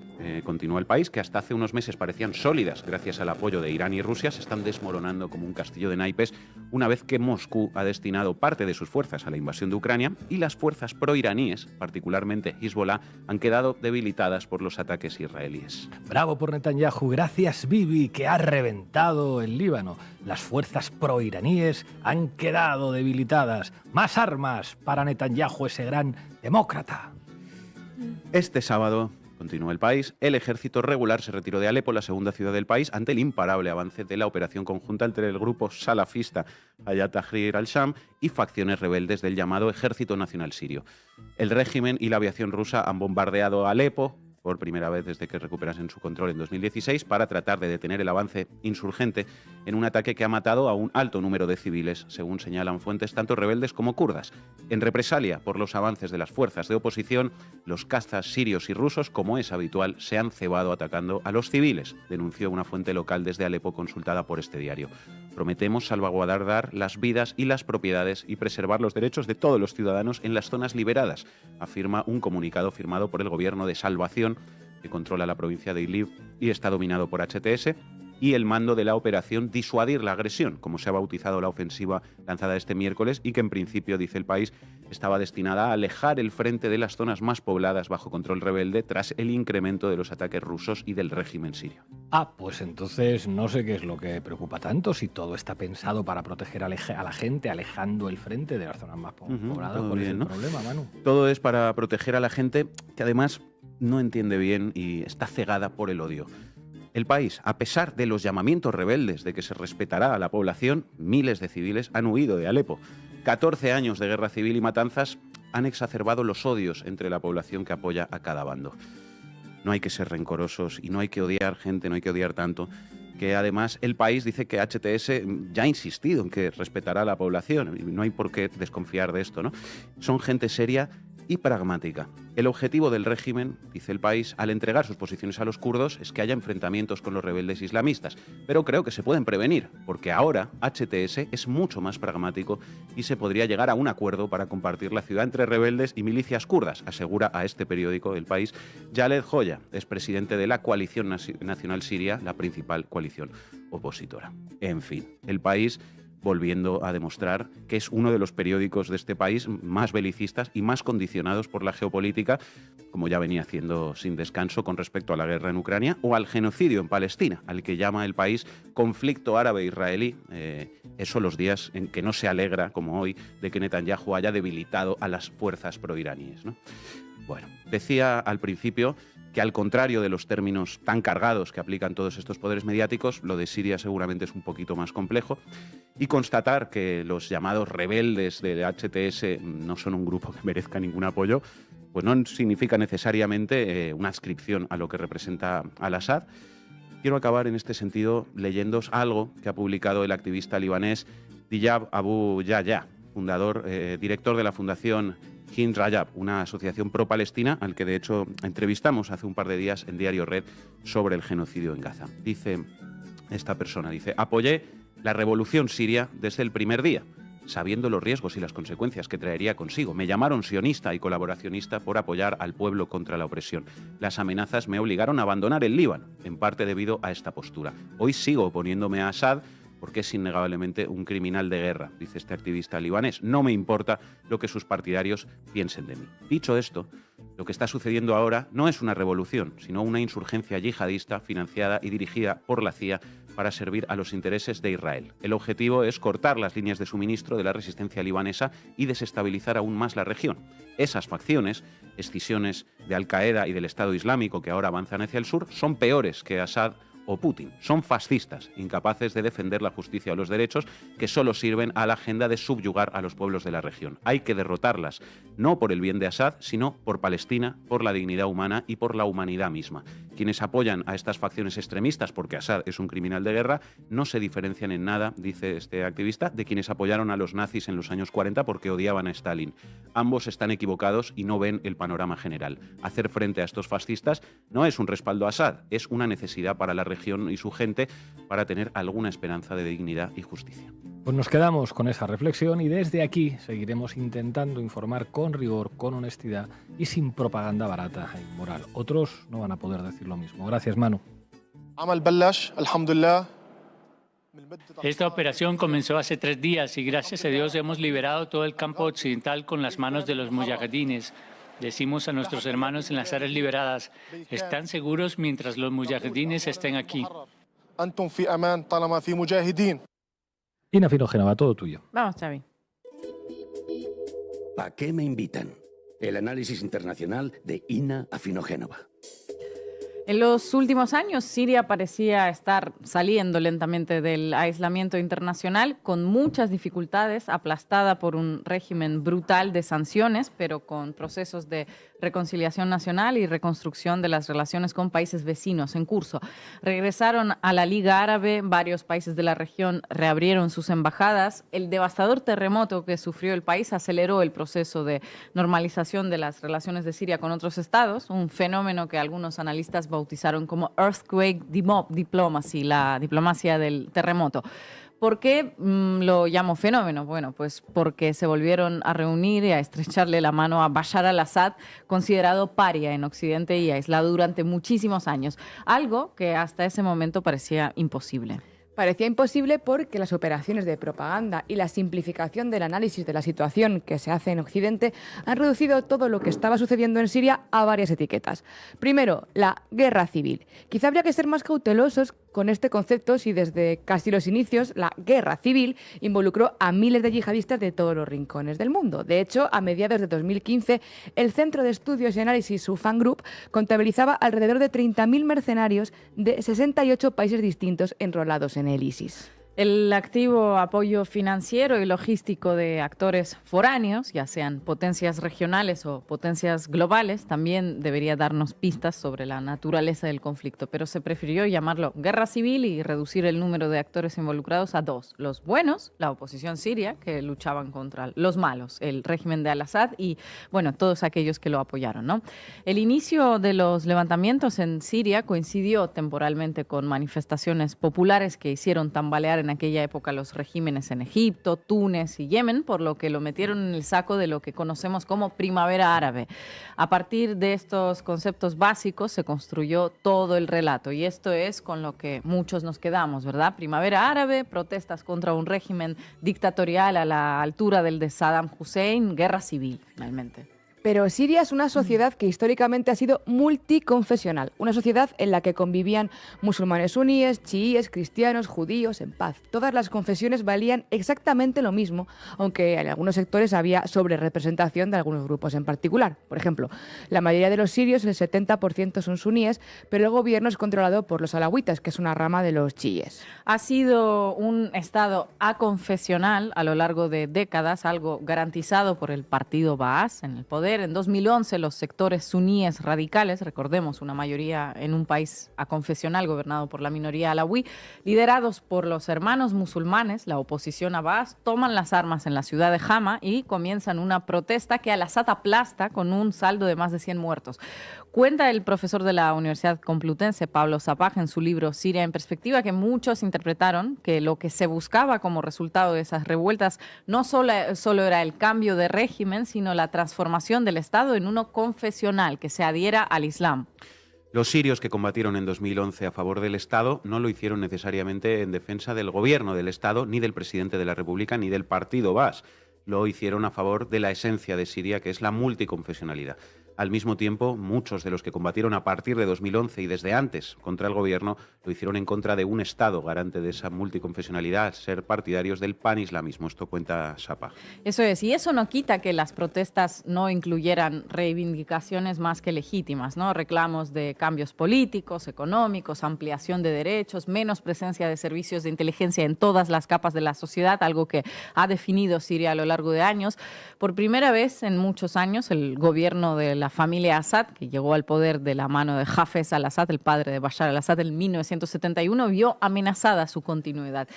continúa El País, que hasta hace unos meses parecían sólidas gracias al apoyo de Irán y Rusia, se están desmoronando como un castillo de naipes una vez que Moscú ha destinado parte de sus fuerzas a la invasión de Ucrania y las fuerzas proiraníes, particularmente Hezbollah, han quedado debilitadas por los ataques israelíes. Bravo por Netanyahu, gracias Bibi, que ha reventado el Líbano. Las fuerzas proiraníes han quedado debilitadas. Más armas para Netanyahu, ese gran demócrata. Este sábado, continúa El País, el ejército regular se retiró de Alepo, la segunda ciudad del país, ante el imparable avance de la operación conjunta entre el grupo salafista Hayat Tahrir al-Sham y facciones rebeldes del llamado Ejército Nacional Sirio. El régimen y la aviación rusa han bombardeado Alepo por primera vez desde que recuperasen su control en 2016 para tratar de detener el avance insurgente en un ataque que ha matado a un alto número de civiles, según señalan fuentes tanto rebeldes como kurdas. En represalia por los avances de las fuerzas de oposición, los cazas sirios y rusos, como es habitual, se han cebado atacando a los civiles, denunció una fuente local desde Alepo consultada por este diario. Prometemos salvaguardar las vidas y las propiedades y preservar los derechos de todos los ciudadanos en las zonas liberadas, afirma un comunicado firmado por el gobierno de Salvación, que controla la provincia de Idlib y está dominado por HTS, y el mando de la operación Disuadir la Agresión, como se ha bautizado la ofensiva lanzada este miércoles y que en principio, dice El País, estaba destinada a alejar el frente de las zonas más pobladas bajo control rebelde tras el incremento de los ataques rusos y del régimen sirio. Pues entonces no sé qué es lo que preocupa tanto, si todo está pensado para proteger a la gente, alejando el frente de las zonas más pobladas. ¿Cuál es el problema, Manu? Todo es para proteger a la gente que además no entiende bien y está cegada por el odio. El País, a pesar de los llamamientos rebeldes de que se respetará a la población, miles de civiles han huido de Alepo. 14 años de guerra civil y matanzas han exacerbado los odios entre la población que apoya a cada bando. No hay que ser rencorosos y no hay que odiar gente, no hay que odiar tanto, que además El País dice que HTS ya ha insistido en que respetará a la población y no hay por qué desconfiar de esto, ¿no? Son gente seria y pragmática. El objetivo del régimen, dice El País, al entregar sus posiciones a los kurdos es que haya enfrentamientos con los rebeldes islamistas, pero creo que se pueden prevenir, porque ahora HTS es mucho más pragmático y se podría llegar a un acuerdo para compartir la ciudad entre rebeldes y milicias kurdas, asegura a este periódico El País Jaled Hoya, expresidente de la Coalición Nacional Siria, la principal coalición opositora. En fin, El País volviendo a demostrar que es uno de los periódicos de este país más belicistas y más condicionados por la geopolítica, como ya venía haciendo sin descanso con respecto a la guerra en Ucrania o al genocidio en Palestina, al que llama El País conflicto árabe-israelí. Eso los días en que no se alegra, como hoy, de que Netanyahu haya debilitado a las fuerzas proiraníes, ¿no? Bueno, decía al principio que al contrario de los términos tan cargados que aplican todos estos poderes mediáticos, lo de Siria seguramente es un poquito más complejo, y constatar que los llamados rebeldes de HTS no son un grupo que merezca ningún apoyo, pues no significa necesariamente una adscripción a lo que representa al-Assad. Quiero acabar en este sentido leyéndoos algo que ha publicado el activista libanés Diyab Abu Yahya, fundador, director de la Fundación Hind Rajab, una asociación pro-palestina al que de hecho entrevistamos hace un par de días en Diario Red sobre el genocidio en Gaza. Dice esta persona, apoyé la revolución siria desde el primer día, sabiendo los riesgos y las consecuencias que traería consigo. Me llamaron sionista y colaboracionista por apoyar al pueblo contra la opresión. Las amenazas me obligaron a abandonar el Líbano, en parte debido a esta postura. Hoy sigo oponiéndome a Assad porque es innegablemente un criminal de guerra, dice este activista libanés. No me importa lo que sus partidarios piensen de mí. Dicho esto, lo que está sucediendo ahora no es una revolución, sino una insurgencia yihadista financiada y dirigida por la CIA para servir a los intereses de Israel. El objetivo es cortar las líneas de suministro de la resistencia libanesa y desestabilizar aún más la región. Esas facciones, escisiones de Al-Qaeda y del Estado Islámico que ahora avanzan hacia el sur, son peores que Assad o Putin. Son fascistas, incapaces de defender la justicia o los derechos, que solo sirven a la agenda de subyugar a los pueblos de la región. Hay que derrotarlas, no por el bien de Assad, sino por Palestina, por la dignidad humana y por la humanidad misma. Quienes apoyan a estas facciones extremistas porque Assad es un criminal de guerra no se diferencian en nada, dice este activista, de quienes apoyaron a los nazis en los años 40 porque odiaban a Stalin. Ambos están equivocados y no ven el panorama general. Hacer frente a estos fascistas no es un respaldo a Assad, es una necesidad para la región y su gente para tener alguna esperanza de dignidad y justicia. Pues nos quedamos con esa reflexión y desde aquí seguiremos intentando informar con rigor, con honestidad y sin propaganda barata e inmoral. Otros no van a poder decir lo mismo. Gracias, Manu. Esta operación comenzó hace 3 días y gracias a Dios hemos liberado todo el campo occidental con las manos de los mujahidines. Decimos a nuestros hermanos en las áreas liberadas, están seguros mientras los mujahidines estén aquí. Ina Finogénova, todo tuyo. Vamos, Xavi. ¿A qué me invitan? El análisis internacional de Ina Finogénova. En los últimos años, Siria parecía estar saliendo lentamente del aislamiento internacional, con muchas dificultades, aplastada por un régimen brutal de sanciones, pero con procesos de reconciliación nacional y reconstrucción de las relaciones con países vecinos en curso. Regresaron a la Liga Árabe, varios países de la región reabrieron sus embajadas. El devastador terremoto que sufrió el país aceleró el proceso de normalización de las relaciones de Siria con otros estados, un fenómeno que algunos analistas bautizaron como Earthquake Diplomacy, la diplomacia del terremoto. ¿Por qué lo llamo fenómeno? Bueno, pues porque se volvieron a reunir y a estrecharle la mano a Bashar al-Assad, considerado paria en Occidente y aislado durante muchísimos años, algo que hasta ese momento parecía imposible. Parecía imposible porque las operaciones de propaganda y la simplificación del análisis de la situación que se hace en Occidente han reducido todo lo que estaba sucediendo en Siria a varias etiquetas. Primero, la guerra civil. Quizá habría que ser más cautelosos con este concepto si desde casi los inicios la guerra civil involucró a miles de yihadistas de todos los rincones del mundo. De hecho, a mediados de 2015, el Centro de Estudios y Análisis Sufan Group contabilizaba alrededor de 30.000 mercenarios de 68 países distintos enrolados en el ISIS. El activo apoyo financiero y logístico de actores foráneos, ya sean potencias regionales o potencias globales, también debería darnos pistas sobre la naturaleza del conflicto, pero se prefirió llamarlo guerra civil y reducir el número de actores involucrados a dos: los buenos, la oposición siria, que luchaban contra los malos, el régimen de Al-Assad y, bueno, todos aquellos que lo apoyaron, ¿no? El inicio de los levantamientos en Siria coincidió temporalmente con manifestaciones populares que hicieron tambalear en aquella época los regímenes en Egipto, Túnez y Yemen, por lo que lo metieron en el saco de lo que conocemos como primavera árabe. A partir de estos conceptos básicos se construyó todo el relato y esto es con lo que muchos nos quedamos, ¿verdad? Primavera árabe, protestas contra un régimen dictatorial a la altura del de Saddam Hussein, guerra civil, finalmente. Pero Siria es una sociedad que históricamente ha sido multiconfesional, una sociedad en la que convivían musulmanes suníes, chiíes, cristianos, judíos, en paz. Todas las confesiones valían exactamente lo mismo, aunque en algunos sectores había sobrerepresentación de algunos grupos en particular. Por ejemplo, la mayoría de los sirios, el 70% son suníes, pero el gobierno es controlado por los alawitas, que es una rama de los chiíes. Ha sido un estado aconfesional a lo largo de décadas, algo garantizado por el partido Baas en el poder. En 2011, los sectores suníes radicales, recordemos, una mayoría en un país aconfesional gobernado por la minoría alawí, liderados por los hermanos musulmanes, la oposición a Baas, toman las armas en la ciudad de Hama y comienzan una protesta que Al-Assad aplasta con un saldo de más de 100 muertos. Cuenta el profesor de la Universidad Complutense, Pablo Zapag, en su libro Siria en perspectiva, que muchos interpretaron que lo que se buscaba como resultado de esas revueltas no solo era el cambio de régimen, sino la transformación del Estado en uno confesional que se adhiera al Islam. Los sirios que combatieron en 2011 a favor del Estado no lo hicieron necesariamente en defensa del gobierno del Estado, ni del presidente de la República, ni del partido Baas. Lo hicieron a favor de la esencia de Siria, que es la multiconfesionalidad. Al mismo tiempo, muchos de los que combatieron a partir de 2011 y desde antes contra el gobierno lo hicieron en contra de un Estado garante de esa multiconfesionalidad, ser partidarios del panislamismo. Esto cuenta Sapa. Eso es, y eso no quita que las protestas no incluyeran reivindicaciones más que legítimas, ¿no? Reclamos de cambios políticos, económicos, ampliación de derechos, menos presencia de servicios de inteligencia en todas las capas de la sociedad, algo que ha definido Siria a lo largo de años. Por primera vez en muchos años, el gobierno de la familia Assad, que llegó al poder de la mano de Hafez al-Assad, el padre de Bashar al-Assad, en 1971, vio amenazada su continuidad.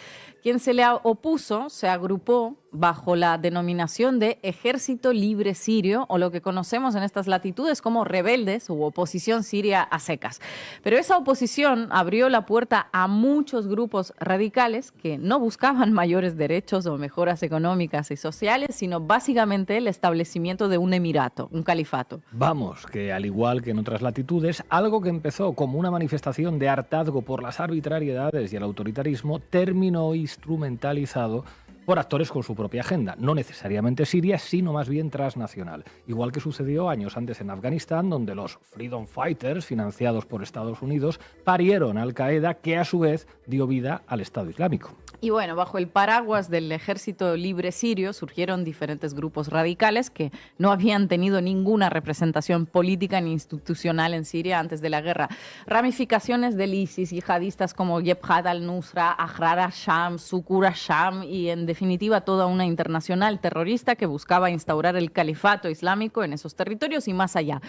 Quien se le opuso se agrupó bajo la denominación de Ejército Libre Sirio, o lo que conocemos en estas latitudes como rebeldes u oposición siria a secas. Pero esa oposición abrió la puerta a muchos grupos radicales que no buscaban mayores derechos o mejoras económicas y sociales, sino básicamente el establecimiento de un emirato, un califato. Vamos, que al igual que en otras latitudes, algo que empezó como una manifestación de hartazgo por las arbitrariedades y el autoritarismo terminó instrumentalizado por actores con su propia agenda, no necesariamente siria, sino más bien transnacional. Igual que sucedió años antes en Afganistán, donde los Freedom Fighters, financiados por Estados Unidos, parieron a Al-Qaeda, que a su vez dio vida al Estado Islámico. Y bueno, bajo el paraguas del Ejército Libre Sirio surgieron diferentes grupos radicales que no habían tenido ninguna representación política ni institucional en Siria antes de la guerra. Ramificaciones del ISIS, yihadistas como Jebhat al-Nusra, Ahrar al-Sham, Sukur al-Sham y en definitiva toda una internacional terrorista que buscaba instaurar el califato islámico en esos territorios y más allá,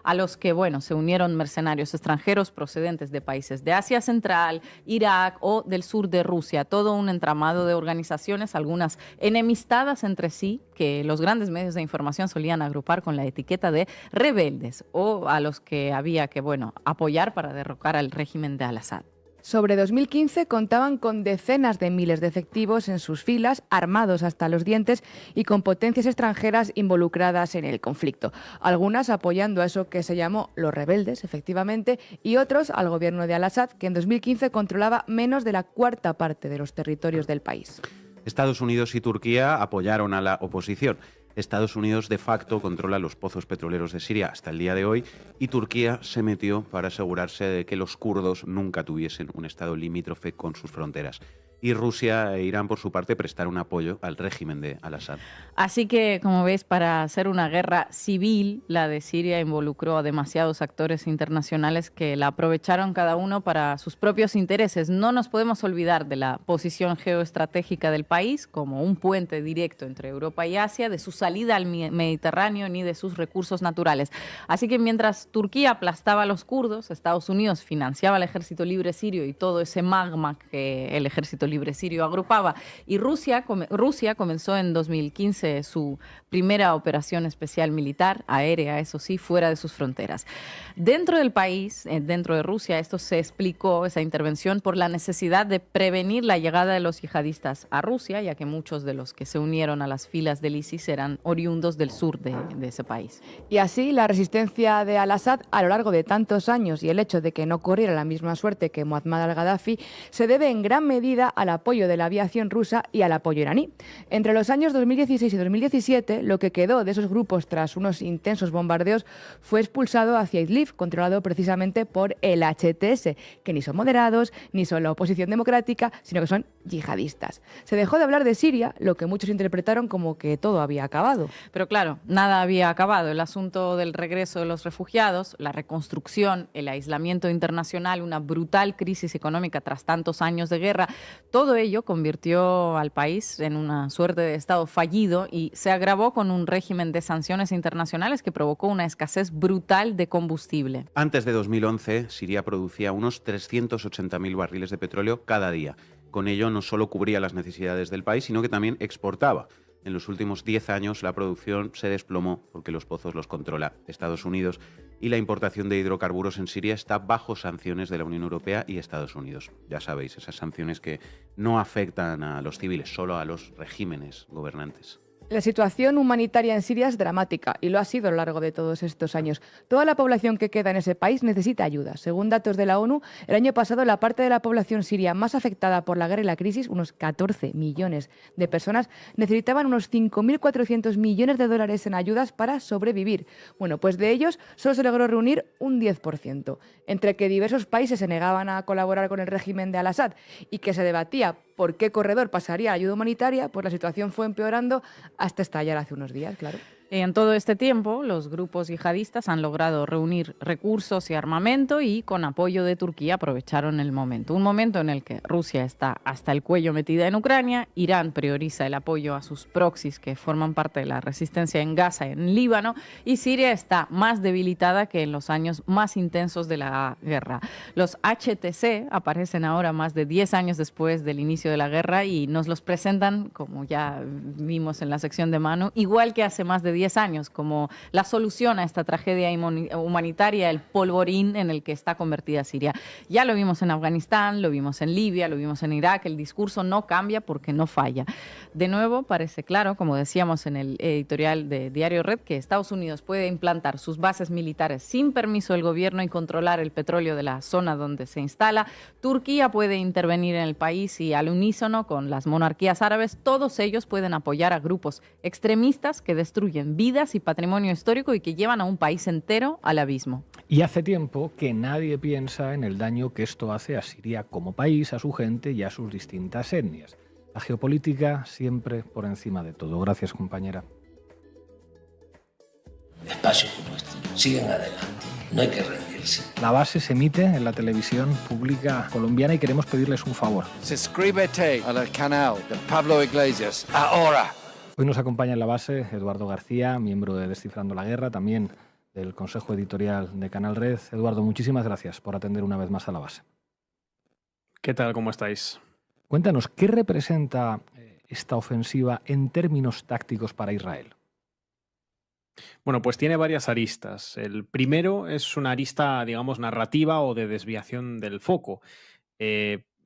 a los que, bueno, se unieron mercenarios extranjeros procedentes de países de Asia Central, Irak o del sur de Rusia, todo un entramado de organizaciones, algunas enemistadas entre sí, que los grandes medios de información solían agrupar con la etiqueta de rebeldes o a los que había que, bueno, apoyar para derrocar al régimen de Al-Assad. Sobre 2015 contaban con decenas de miles de efectivos en sus filas, armados hasta los dientes y con potencias extranjeras involucradas en el conflicto. Algunas apoyando a eso que se llamó los rebeldes, efectivamente, y otros al gobierno de Al-Assad, que en 2015 controlaba menos de la cuarta parte de los territorios del país. Estados Unidos y Turquía apoyaron a la oposición. Estados Unidos de facto controla los pozos petroleros de Siria hasta el día de hoy y Turquía se metió para asegurarse de que los kurdos nunca tuviesen un estado limítrofe con sus fronteras. y Rusia e Irán, por su parte, prestaron apoyo al régimen de al-Assad. Así que, como ves, para hacer una guerra civil, la de Siria involucró a demasiados actores internacionales que la aprovecharon cada uno para sus propios intereses. No nos podemos olvidar de la posición geoestratégica del país como un puente directo entre Europa y Asia, de su salida al Mediterráneo ni de sus recursos naturales. Así que mientras Turquía aplastaba a los kurdos, Estados Unidos financiaba al ejército libre sirio y todo ese magma que el ejército libre sirio agrupaba, y Rusia comenzó en 2015 su primera operación especial militar, aérea, eso sí, fuera de sus fronteras. Dentro del país, dentro de Rusia, esto se explicó, esa intervención, por la necesidad de prevenir la llegada de los yihadistas a Rusia, ya que muchos de los que se unieron a las filas del ISIS eran oriundos del sur de ese país. Y así la resistencia de al-Assad a lo largo de tantos años y el hecho de que no corriera la misma suerte que Muammar al-Gaddafi se debe en gran medida al apoyo de la aviación rusa y al apoyo iraní. Entre los años 2016 y 2017, lo que quedó de esos grupos tras unos intensos bombardeos fue expulsado hacia Idlib, controlado precisamente por el HTS, que ni son moderados, ni son la oposición democrática, sino que son yihadistas. Se dejó de hablar de Siria, lo que muchos interpretaron como que todo había acabado. Pero claro, nada había acabado. El asunto del regreso de los refugiados, la reconstrucción, el aislamiento internacional, una brutal crisis económica tras tantos años de guerra, todo ello convirtió al país en una suerte de estado fallido y se agravó con un régimen de sanciones internacionales que provocó una escasez brutal de combustible. Antes de 2011, Siria producía unos 380.000 barriles de petróleo cada día. Con ello no solo cubría las necesidades del país, sino que también exportaba. En los últimos 10 años la producción se desplomó porque los pozos los controla Estados Unidos y la importación de hidrocarburos en Siria está bajo sanciones de la Unión Europea y Estados Unidos. Ya sabéis, esas sanciones que no afectan a los civiles, solo a los regímenes gobernantes. La situación humanitaria en Siria es dramática y lo ha sido a lo largo de todos estos años. Toda la población que queda en ese país necesita ayuda. Según datos de la ONU, el año pasado la parte de la población siria más afectada por la guerra y la crisis, unos 14 millones de personas, necesitaban unos 5.400 millones de dólares en ayudas para sobrevivir. Bueno, pues de ellos solo se logró reunir un 10%, entre que diversos países se negaban a colaborar con el régimen de al-Assad y que se debatía por qué corredor pasaría ayuda humanitaria, pues la situación fue empeorando hasta estallar hace unos días, claro. En todo este tiempo, los grupos yihadistas han logrado reunir recursos y armamento y, con apoyo de Turquía, aprovecharon el momento. Un momento en el que Rusia está hasta el cuello metida en Ucrania, Irán prioriza el apoyo a sus proxies que forman parte de la resistencia en Gaza, en Líbano, y Siria está más debilitada que en los años más intensos de la guerra. Los HTC aparecen ahora más de 10 años después del inicio de la guerra y nos los presentan, como ya vimos en la sección de Manu, igual que hace más de 10 años, como la solución a esta tragedia humanitaria, el polvorín en el que está convertida Siria. Ya lo vimos en Afganistán, lo vimos en Libia, lo vimos en Irak, el discurso no cambia porque no falla. De nuevo, parece claro, como decíamos en el editorial de Diario Red, que Estados Unidos puede implantar sus bases militares sin permiso del gobierno y controlar el petróleo de la zona donde se instala. Turquía puede intervenir en el país y, al unísono con las monarquías árabes, todos ellos pueden apoyar a grupos extremistas que destruyen vidas y patrimonio histórico y que llevan a un país entero al abismo. Y hace tiempo que nadie piensa en el daño que esto hace a Siria como país, a su gente y a sus distintas etnias. La geopolítica siempre por encima de todo. Gracias, compañera. Espacios como este siguen adelante, no hay que rendirse. La Base se emite en la televisión pública colombiana y queremos pedirles un favor. Suscríbete al canal de Pablo Iglesias ahora. Hoy nos acompaña en La Base Eduardo García, miembro de Descifrando la Guerra, también del Consejo Editorial de Canal Red. Eduardo, muchísimas gracias por atender una vez más a La Base. ¿Qué tal? ¿Cómo estáis? Cuéntanos, ¿qué representa esta ofensiva en términos tácticos para Israel? Bueno, pues tiene varias aristas. El primero es una arista, digamos, narrativa o de desviación del foco.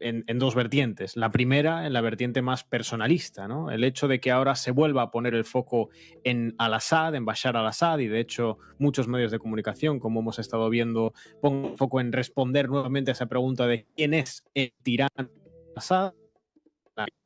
En dos vertientes. La primera, en la vertiente más personalista, ¿no? El hecho de que ahora se vuelva a poner el foco en al-Assad, en Bashar al-Assad, y de hecho muchos medios de comunicación, como hemos estado viendo, pongan foco en responder nuevamente a esa pregunta de quién es el tirano Assad,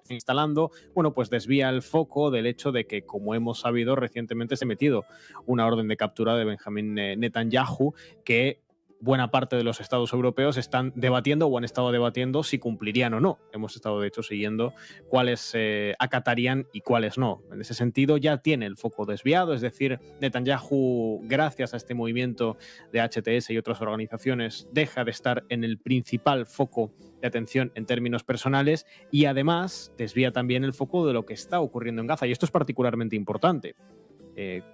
instalando, bueno, pues desvía el foco del hecho de que, como hemos sabido, recientemente se ha metido una orden de captura de Benjamín Netanyahu que buena parte de los estados europeos están debatiendo o han estado debatiendo si cumplirían o no. Hemos estado, de hecho, siguiendo cuáles acatarían y cuáles no. En ese sentido, ya tiene el foco desviado, es decir, Netanyahu, gracias a este movimiento de HTS y otras organizaciones, deja de estar en el principal foco de atención en términos personales y además desvía también el foco de lo que está ocurriendo en Gaza. Y esto es particularmente importante.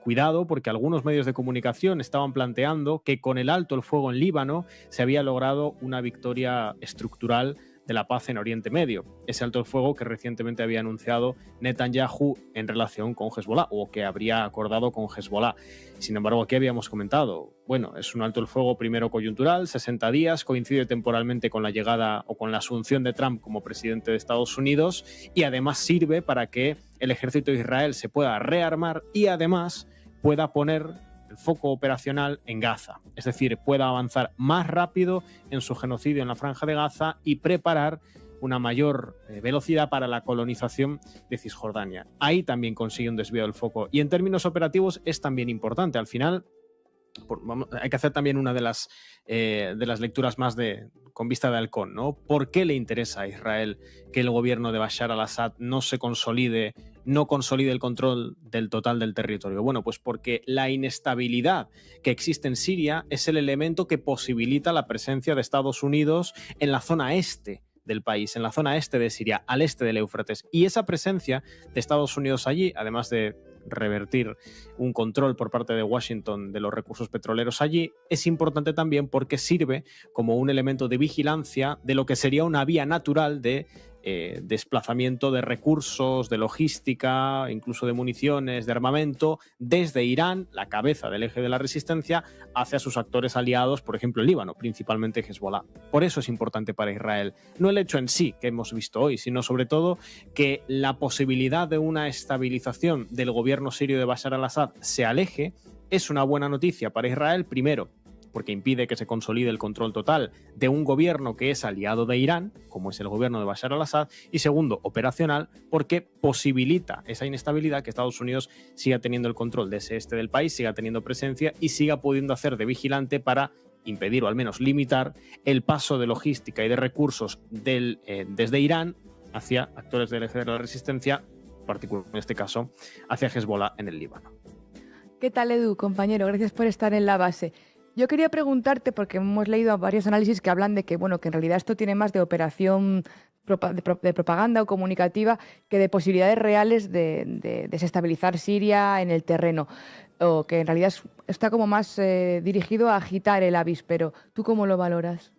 Cuidado, porque algunos medios de comunicación estaban planteando que con el alto el fuego en Líbano se había logrado una victoria estructural de la paz en Oriente Medio. Ese alto el fuego que recientemente había anunciado Netanyahu en relación con Hezbollah, o que habría acordado con Hezbollah. Sin embargo, aquí habíamos comentado, bueno, es un alto el fuego primero coyuntural, 60 días, coincide temporalmente con la llegada o con la asunción de Trump como presidente de Estados Unidos y además sirve para que el ejército de Israel se pueda rearmar y además pueda poner el foco operacional en Gaza, es decir, pueda avanzar más rápido en su genocidio en la Franja de Gaza y preparar una mayor velocidad para la colonización de Cisjordania. Ahí también consigue un desvío del foco y en términos operativos es también importante. Al final hay que hacer también una de las lecturas más con vista de halcón, ¿no? ¿Por qué le interesa a Israel que el gobierno de Bashar al-Assad no consolide el control del total del territorio? Bueno, pues porque la inestabilidad que existe en Siria es el elemento que posibilita la presencia de Estados Unidos en la zona este del país, en la zona este de Siria, al este del Éufrates. Y esa presencia de Estados Unidos allí, además de revertir un control por parte de Washington de los recursos petroleros allí, es importante también porque sirve como un elemento de vigilancia de lo que sería una vía natural de desplazamiento de recursos, de logística, incluso de municiones, de armamento, desde Irán, la cabeza del eje de la resistencia, hacia sus actores aliados, por ejemplo el Líbano, principalmente Hezbollah. Por eso es importante para Israel. No el hecho en sí que hemos visto hoy, sino sobre todo que la posibilidad de una estabilización del gobierno sirio de Bashar al-Assad se aleje es una buena noticia para Israel, primero, porque impide que se consolide el control total de un gobierno que es aliado de Irán, como es el gobierno de Bashar al-Assad, y segundo, operacional, porque posibilita esa inestabilidad, que Estados Unidos siga teniendo el control de ese este del país, siga teniendo presencia y siga pudiendo hacer de vigilante para impedir o al menos limitar el paso de logística y de recursos desde Irán hacia actores del eje de la resistencia, particularmente en este caso, hacia Hezbollah en el Líbano. ¿Qué tal, Edu, compañero? Gracias por estar en la base. Yo quería preguntarte, porque hemos leído varios análisis que hablan de que, bueno, que en realidad esto tiene más de operación de propaganda o comunicativa que de posibilidades reales de desestabilizar Siria en el terreno, o que en realidad está como más dirigido a agitar el avispero. ¿Tú cómo lo valoras?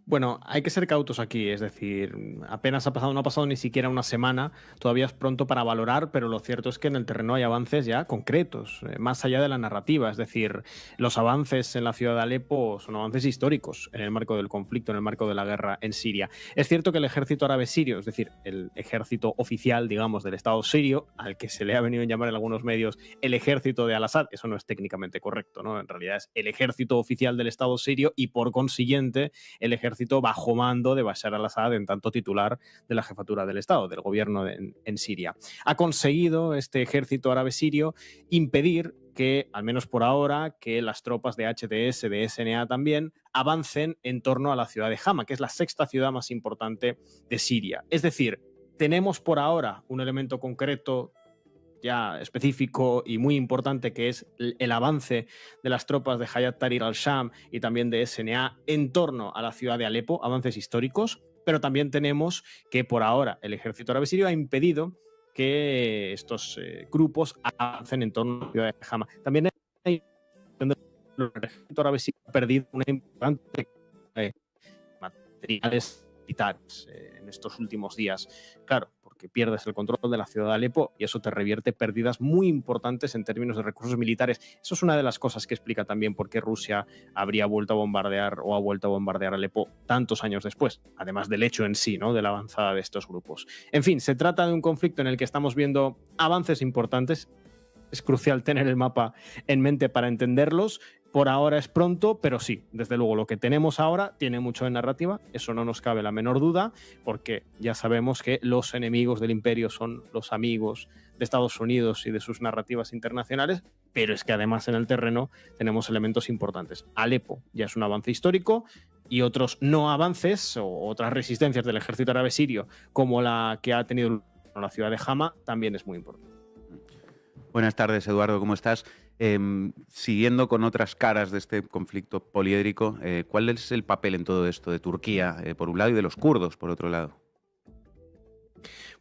Bueno, hay que ser cautos aquí, es decir, apenas no ha pasado ni siquiera una semana, todavía es pronto para valorar, pero lo cierto es que en el terreno hay avances ya concretos, más allá de la narrativa, es decir, los avances en la ciudad de Alepo son avances históricos en el marco del conflicto, en el marco de la guerra en Siria. Es cierto que el ejército árabe sirio, es decir, el ejército oficial, digamos, del Estado sirio, al que se le ha venido a llamar en algunos medios el ejército de al-Assad, eso no es técnicamente correcto, ¿no? En realidad es el ejército oficial del Estado sirio y por consiguiente el ejército bajo mando de Bashar al-Assad en tanto titular de la jefatura del Estado, del gobierno en Siria. Ha conseguido este ejército árabe sirio impedir que, al menos por ahora, que las tropas de HTS, de SNA también, avancen en torno a la ciudad de Hama, que es la sexta ciudad más importante de Siria. Es decir, tenemos por ahora un elemento concreto ya específico y muy importante, que es el avance de las tropas de Hayat Tahrir al-Sham y también de SNA en torno a la ciudad de Alepo, avances históricos, pero también tenemos que por ahora el ejército árabe sirio ha impedido que estos grupos avancen en torno a la ciudad de Hama. También el ejército árabe sirio ha perdido una importante materiales militares en estos últimos días. Claro, porque pierdes el control de la ciudad de Alepo y eso te revierte pérdidas muy importantes en términos de recursos militares. Eso es una de las cosas que explica también por qué Rusia habría vuelto a bombardear o ha vuelto a bombardear Alepo tantos años después, además del hecho en sí, ¿no?, de la avanzada de estos grupos. En fin, se trata de un conflicto en el que estamos viendo avances importantes. Es crucial tener el mapa en mente para entenderlos. Por ahora es pronto, pero sí, desde luego lo que tenemos ahora tiene mucho de narrativa, eso no nos cabe la menor duda, porque ya sabemos que los enemigos del imperio son los amigos de Estados Unidos y de sus narrativas internacionales, pero es que además en el terreno tenemos elementos importantes. Alepo ya es un avance histórico y otros no avances o otras resistencias del ejército árabe sirio, como la que ha tenido la ciudad de Hama, también es muy importante. Buenas tardes, Eduardo, ¿cómo estás? Siguiendo con otras caras de este conflicto poliédrico, ¿cuál es el papel en todo esto de Turquía, por un lado, y de los kurdos, por otro lado?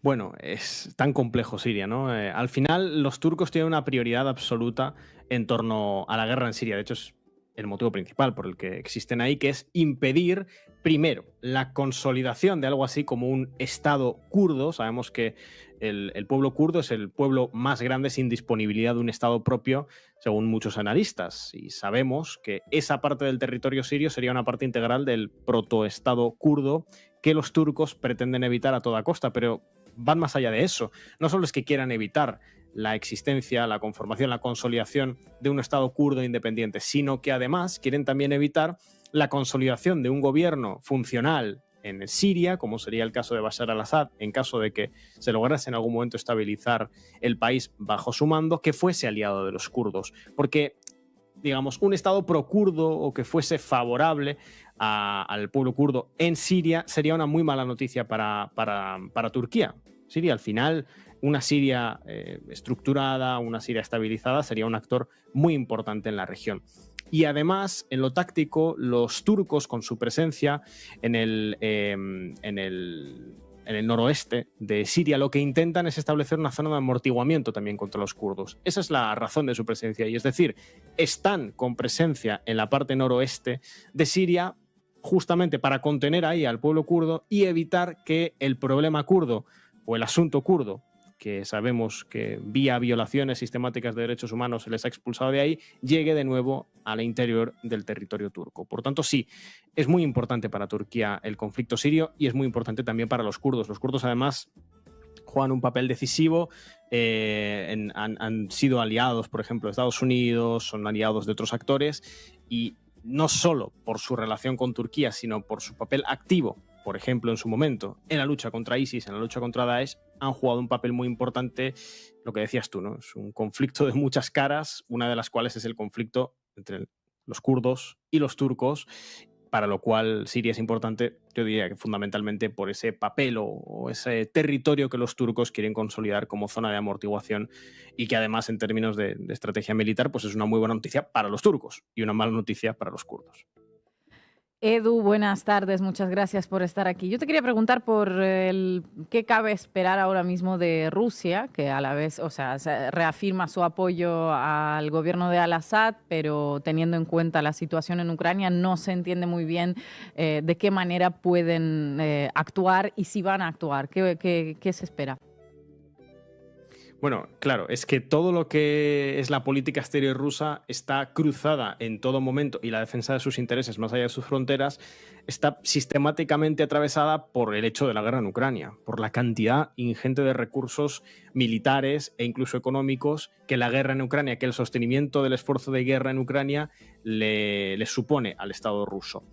Bueno, es tan complejo Siria, ¿no? Al final, los turcos tienen una prioridad absoluta en torno a la guerra en Siria. De hecho, es el motivo principal por el que existen ahí, que es impedir, primero, la consolidación de algo así como un Estado kurdo. Sabemos que el pueblo kurdo es el pueblo más grande sin disponibilidad de un Estado propio, según muchos analistas. Y sabemos que esa parte del territorio sirio sería una parte integral del protoestado kurdo que los turcos pretenden evitar a toda costa, pero van más allá de eso. No solo es que quieran evitar la existencia, la conformación, la consolidación de un Estado kurdo independiente, sino que además quieren también evitar la consolidación de un gobierno funcional en Siria, como sería el caso de Bashar al-Assad, en caso de que se lograse en algún momento estabilizar el país bajo su mando, que fuese aliado de los kurdos. Porque, digamos, un Estado pro-kurdo o que fuese favorable al pueblo kurdo en Siria sería una muy mala noticia para Turquía. Siria, al final, una Siria estructurada, una Siria estabilizada, sería un actor muy importante en la región. Y además, en lo táctico, los turcos, con su presencia en el noroeste de Siria, lo que intentan es establecer una zona de amortiguamiento también contra los kurdos. Esa es la razón de su presencia. Y es decir, están con presencia en la parte noroeste de Siria justamente para contener ahí al pueblo kurdo y evitar que el problema kurdo o el asunto kurdo, que sabemos que vía violaciones sistemáticas de derechos humanos se les ha expulsado de ahí, llegue de nuevo al interior del territorio turco. Por tanto, sí, es muy importante para Turquía el conflicto sirio y es muy importante también para los kurdos. Los kurdos, además, juegan un papel decisivo, han sido aliados, por ejemplo, de Estados Unidos, son aliados de otros actores, y no solo por su relación con Turquía, sino por su papel activo, por ejemplo, en su momento, en la lucha contra ISIS, en la lucha contra Daesh, han jugado un papel muy importante, lo que decías tú, ¿no? Es un conflicto de muchas caras, una de las cuales es el conflicto entre los kurdos y los turcos, para lo cual Siria es importante, yo diría que fundamentalmente por ese papel o ese territorio que los turcos quieren consolidar como zona de amortiguación y que además en términos de estrategia militar pues es una muy buena noticia para los turcos y una mala noticia para los kurdos. Edu, buenas tardes, muchas gracias por estar aquí. Yo te quería preguntar por qué cabe esperar ahora mismo de Rusia, que a la vez, o sea, reafirma su apoyo al gobierno de Al-Assad, pero teniendo en cuenta la situación en Ucrania, no se entiende muy bien de qué manera pueden actuar y si van a actuar. ¿Qué se espera? Bueno, claro, es que todo lo que es la política exterior rusa está cruzada en todo momento y la defensa de sus intereses más allá de sus fronteras está sistemáticamente atravesada por el hecho de la guerra en Ucrania, por la cantidad ingente de recursos militares e incluso económicos que la guerra en Ucrania, que el sostenimiento del esfuerzo de guerra en Ucrania le supone al Estado ruso.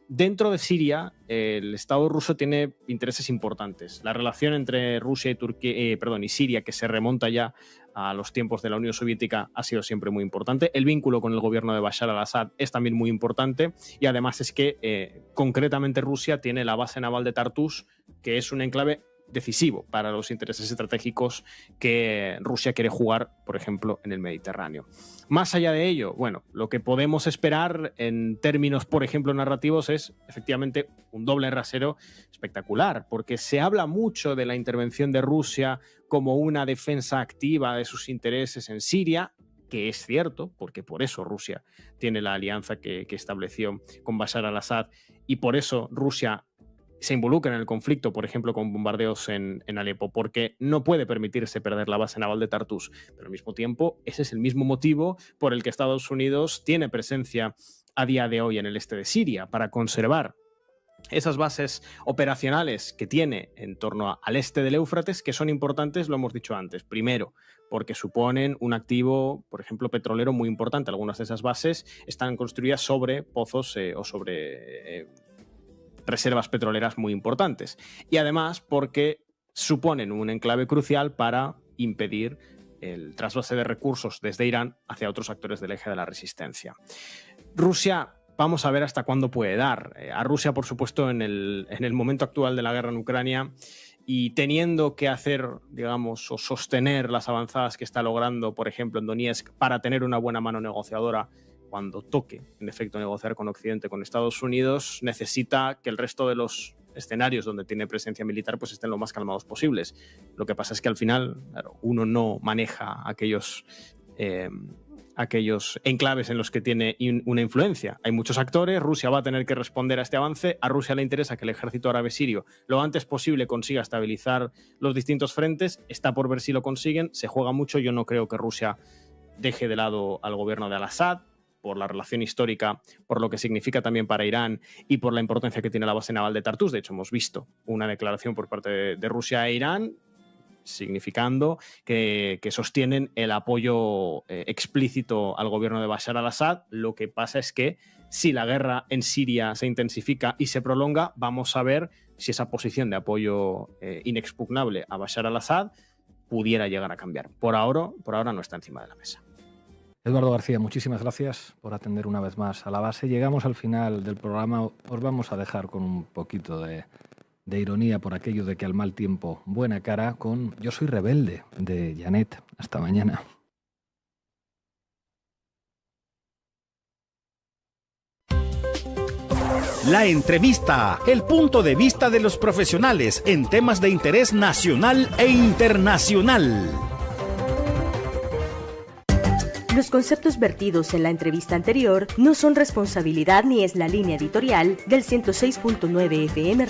Dentro de Siria, el Estado ruso tiene intereses importantes. La relación entre Rusia y Siria, que se remonta ya a los tiempos de la Unión Soviética, ha sido siempre muy importante. El vínculo con el gobierno de Bashar al-Assad es también muy importante. Y además es que, concretamente, Rusia tiene la base naval de Tartus, que es un enclave decisivo para los intereses estratégicos que Rusia quiere jugar, por ejemplo, en el Mediterráneo. Más allá de ello, bueno, lo que podemos esperar en términos, por ejemplo, narrativos es efectivamente un doble rasero espectacular, porque se habla mucho de la intervención de Rusia como una defensa activa de sus intereses en Siria, que es cierto, porque por eso Rusia tiene la alianza que estableció con Bashar al-Assad y por eso Rusia se involucra en el conflicto, por ejemplo, con bombardeos en Alepo, porque no puede permitirse perder la base naval de Tartus. Pero al mismo tiempo, ese es el mismo motivo por el que Estados Unidos tiene presencia a día de hoy en el este de Siria, para conservar esas bases operacionales que tiene en torno al este del Éufrates, que son importantes, lo hemos dicho antes. Primero, porque suponen un activo, por ejemplo, petrolero muy importante. Algunas de esas bases están construidas sobre pozos o sobre reservas petroleras muy importantes. Y además porque suponen un enclave crucial para impedir el trasvase de recursos desde Irán hacia otros actores del eje de la resistencia. Rusia, vamos a ver hasta cuándo puede dar. A Rusia, por supuesto, en el momento actual de la guerra en Ucrania y teniendo que hacer, digamos, o sostener las avanzadas que está logrando, por ejemplo, en Donetsk, para tener una buena mano negociadora cuando toque, en efecto, negociar con Occidente, con Estados Unidos, necesita que el resto de los escenarios donde tiene presencia militar pues estén lo más calmados posibles. Lo que pasa es que al final, claro, uno no maneja aquellos enclaves en los que tiene una influencia. Hay muchos actores, Rusia va a tener que responder a este avance, a Rusia le interesa que el ejército árabe sirio lo antes posible consiga estabilizar los distintos frentes, está por ver si lo consiguen, se juega mucho, yo no creo que Rusia deje de lado al gobierno de al-Assad, por la relación histórica, por lo que significa también para Irán y por la importancia que tiene la base naval de Tartus. De hecho, hemos visto una declaración por parte de Rusia e Irán significando que sostienen el apoyo explícito al gobierno de Bashar al-Assad. Lo que pasa es que si la guerra en Siria se intensifica y se prolonga, vamos a ver si esa posición de apoyo inexpugnable a Bashar al-Assad pudiera llegar a cambiar. Por ahora no está encima de la mesa. Eduardo García, muchísimas gracias por atender una vez más a La Base. Llegamos al final del programa. Os vamos a dejar con un poquito de ironía por aquello de que al mal tiempo buena cara con Yo soy rebelde, de Janet. Hasta mañana. La entrevista, el punto de vista de los profesionales en temas de interés nacional e internacional. Los conceptos vertidos en la entrevista anterior no son responsabilidad ni es la línea editorial del 106.9 FM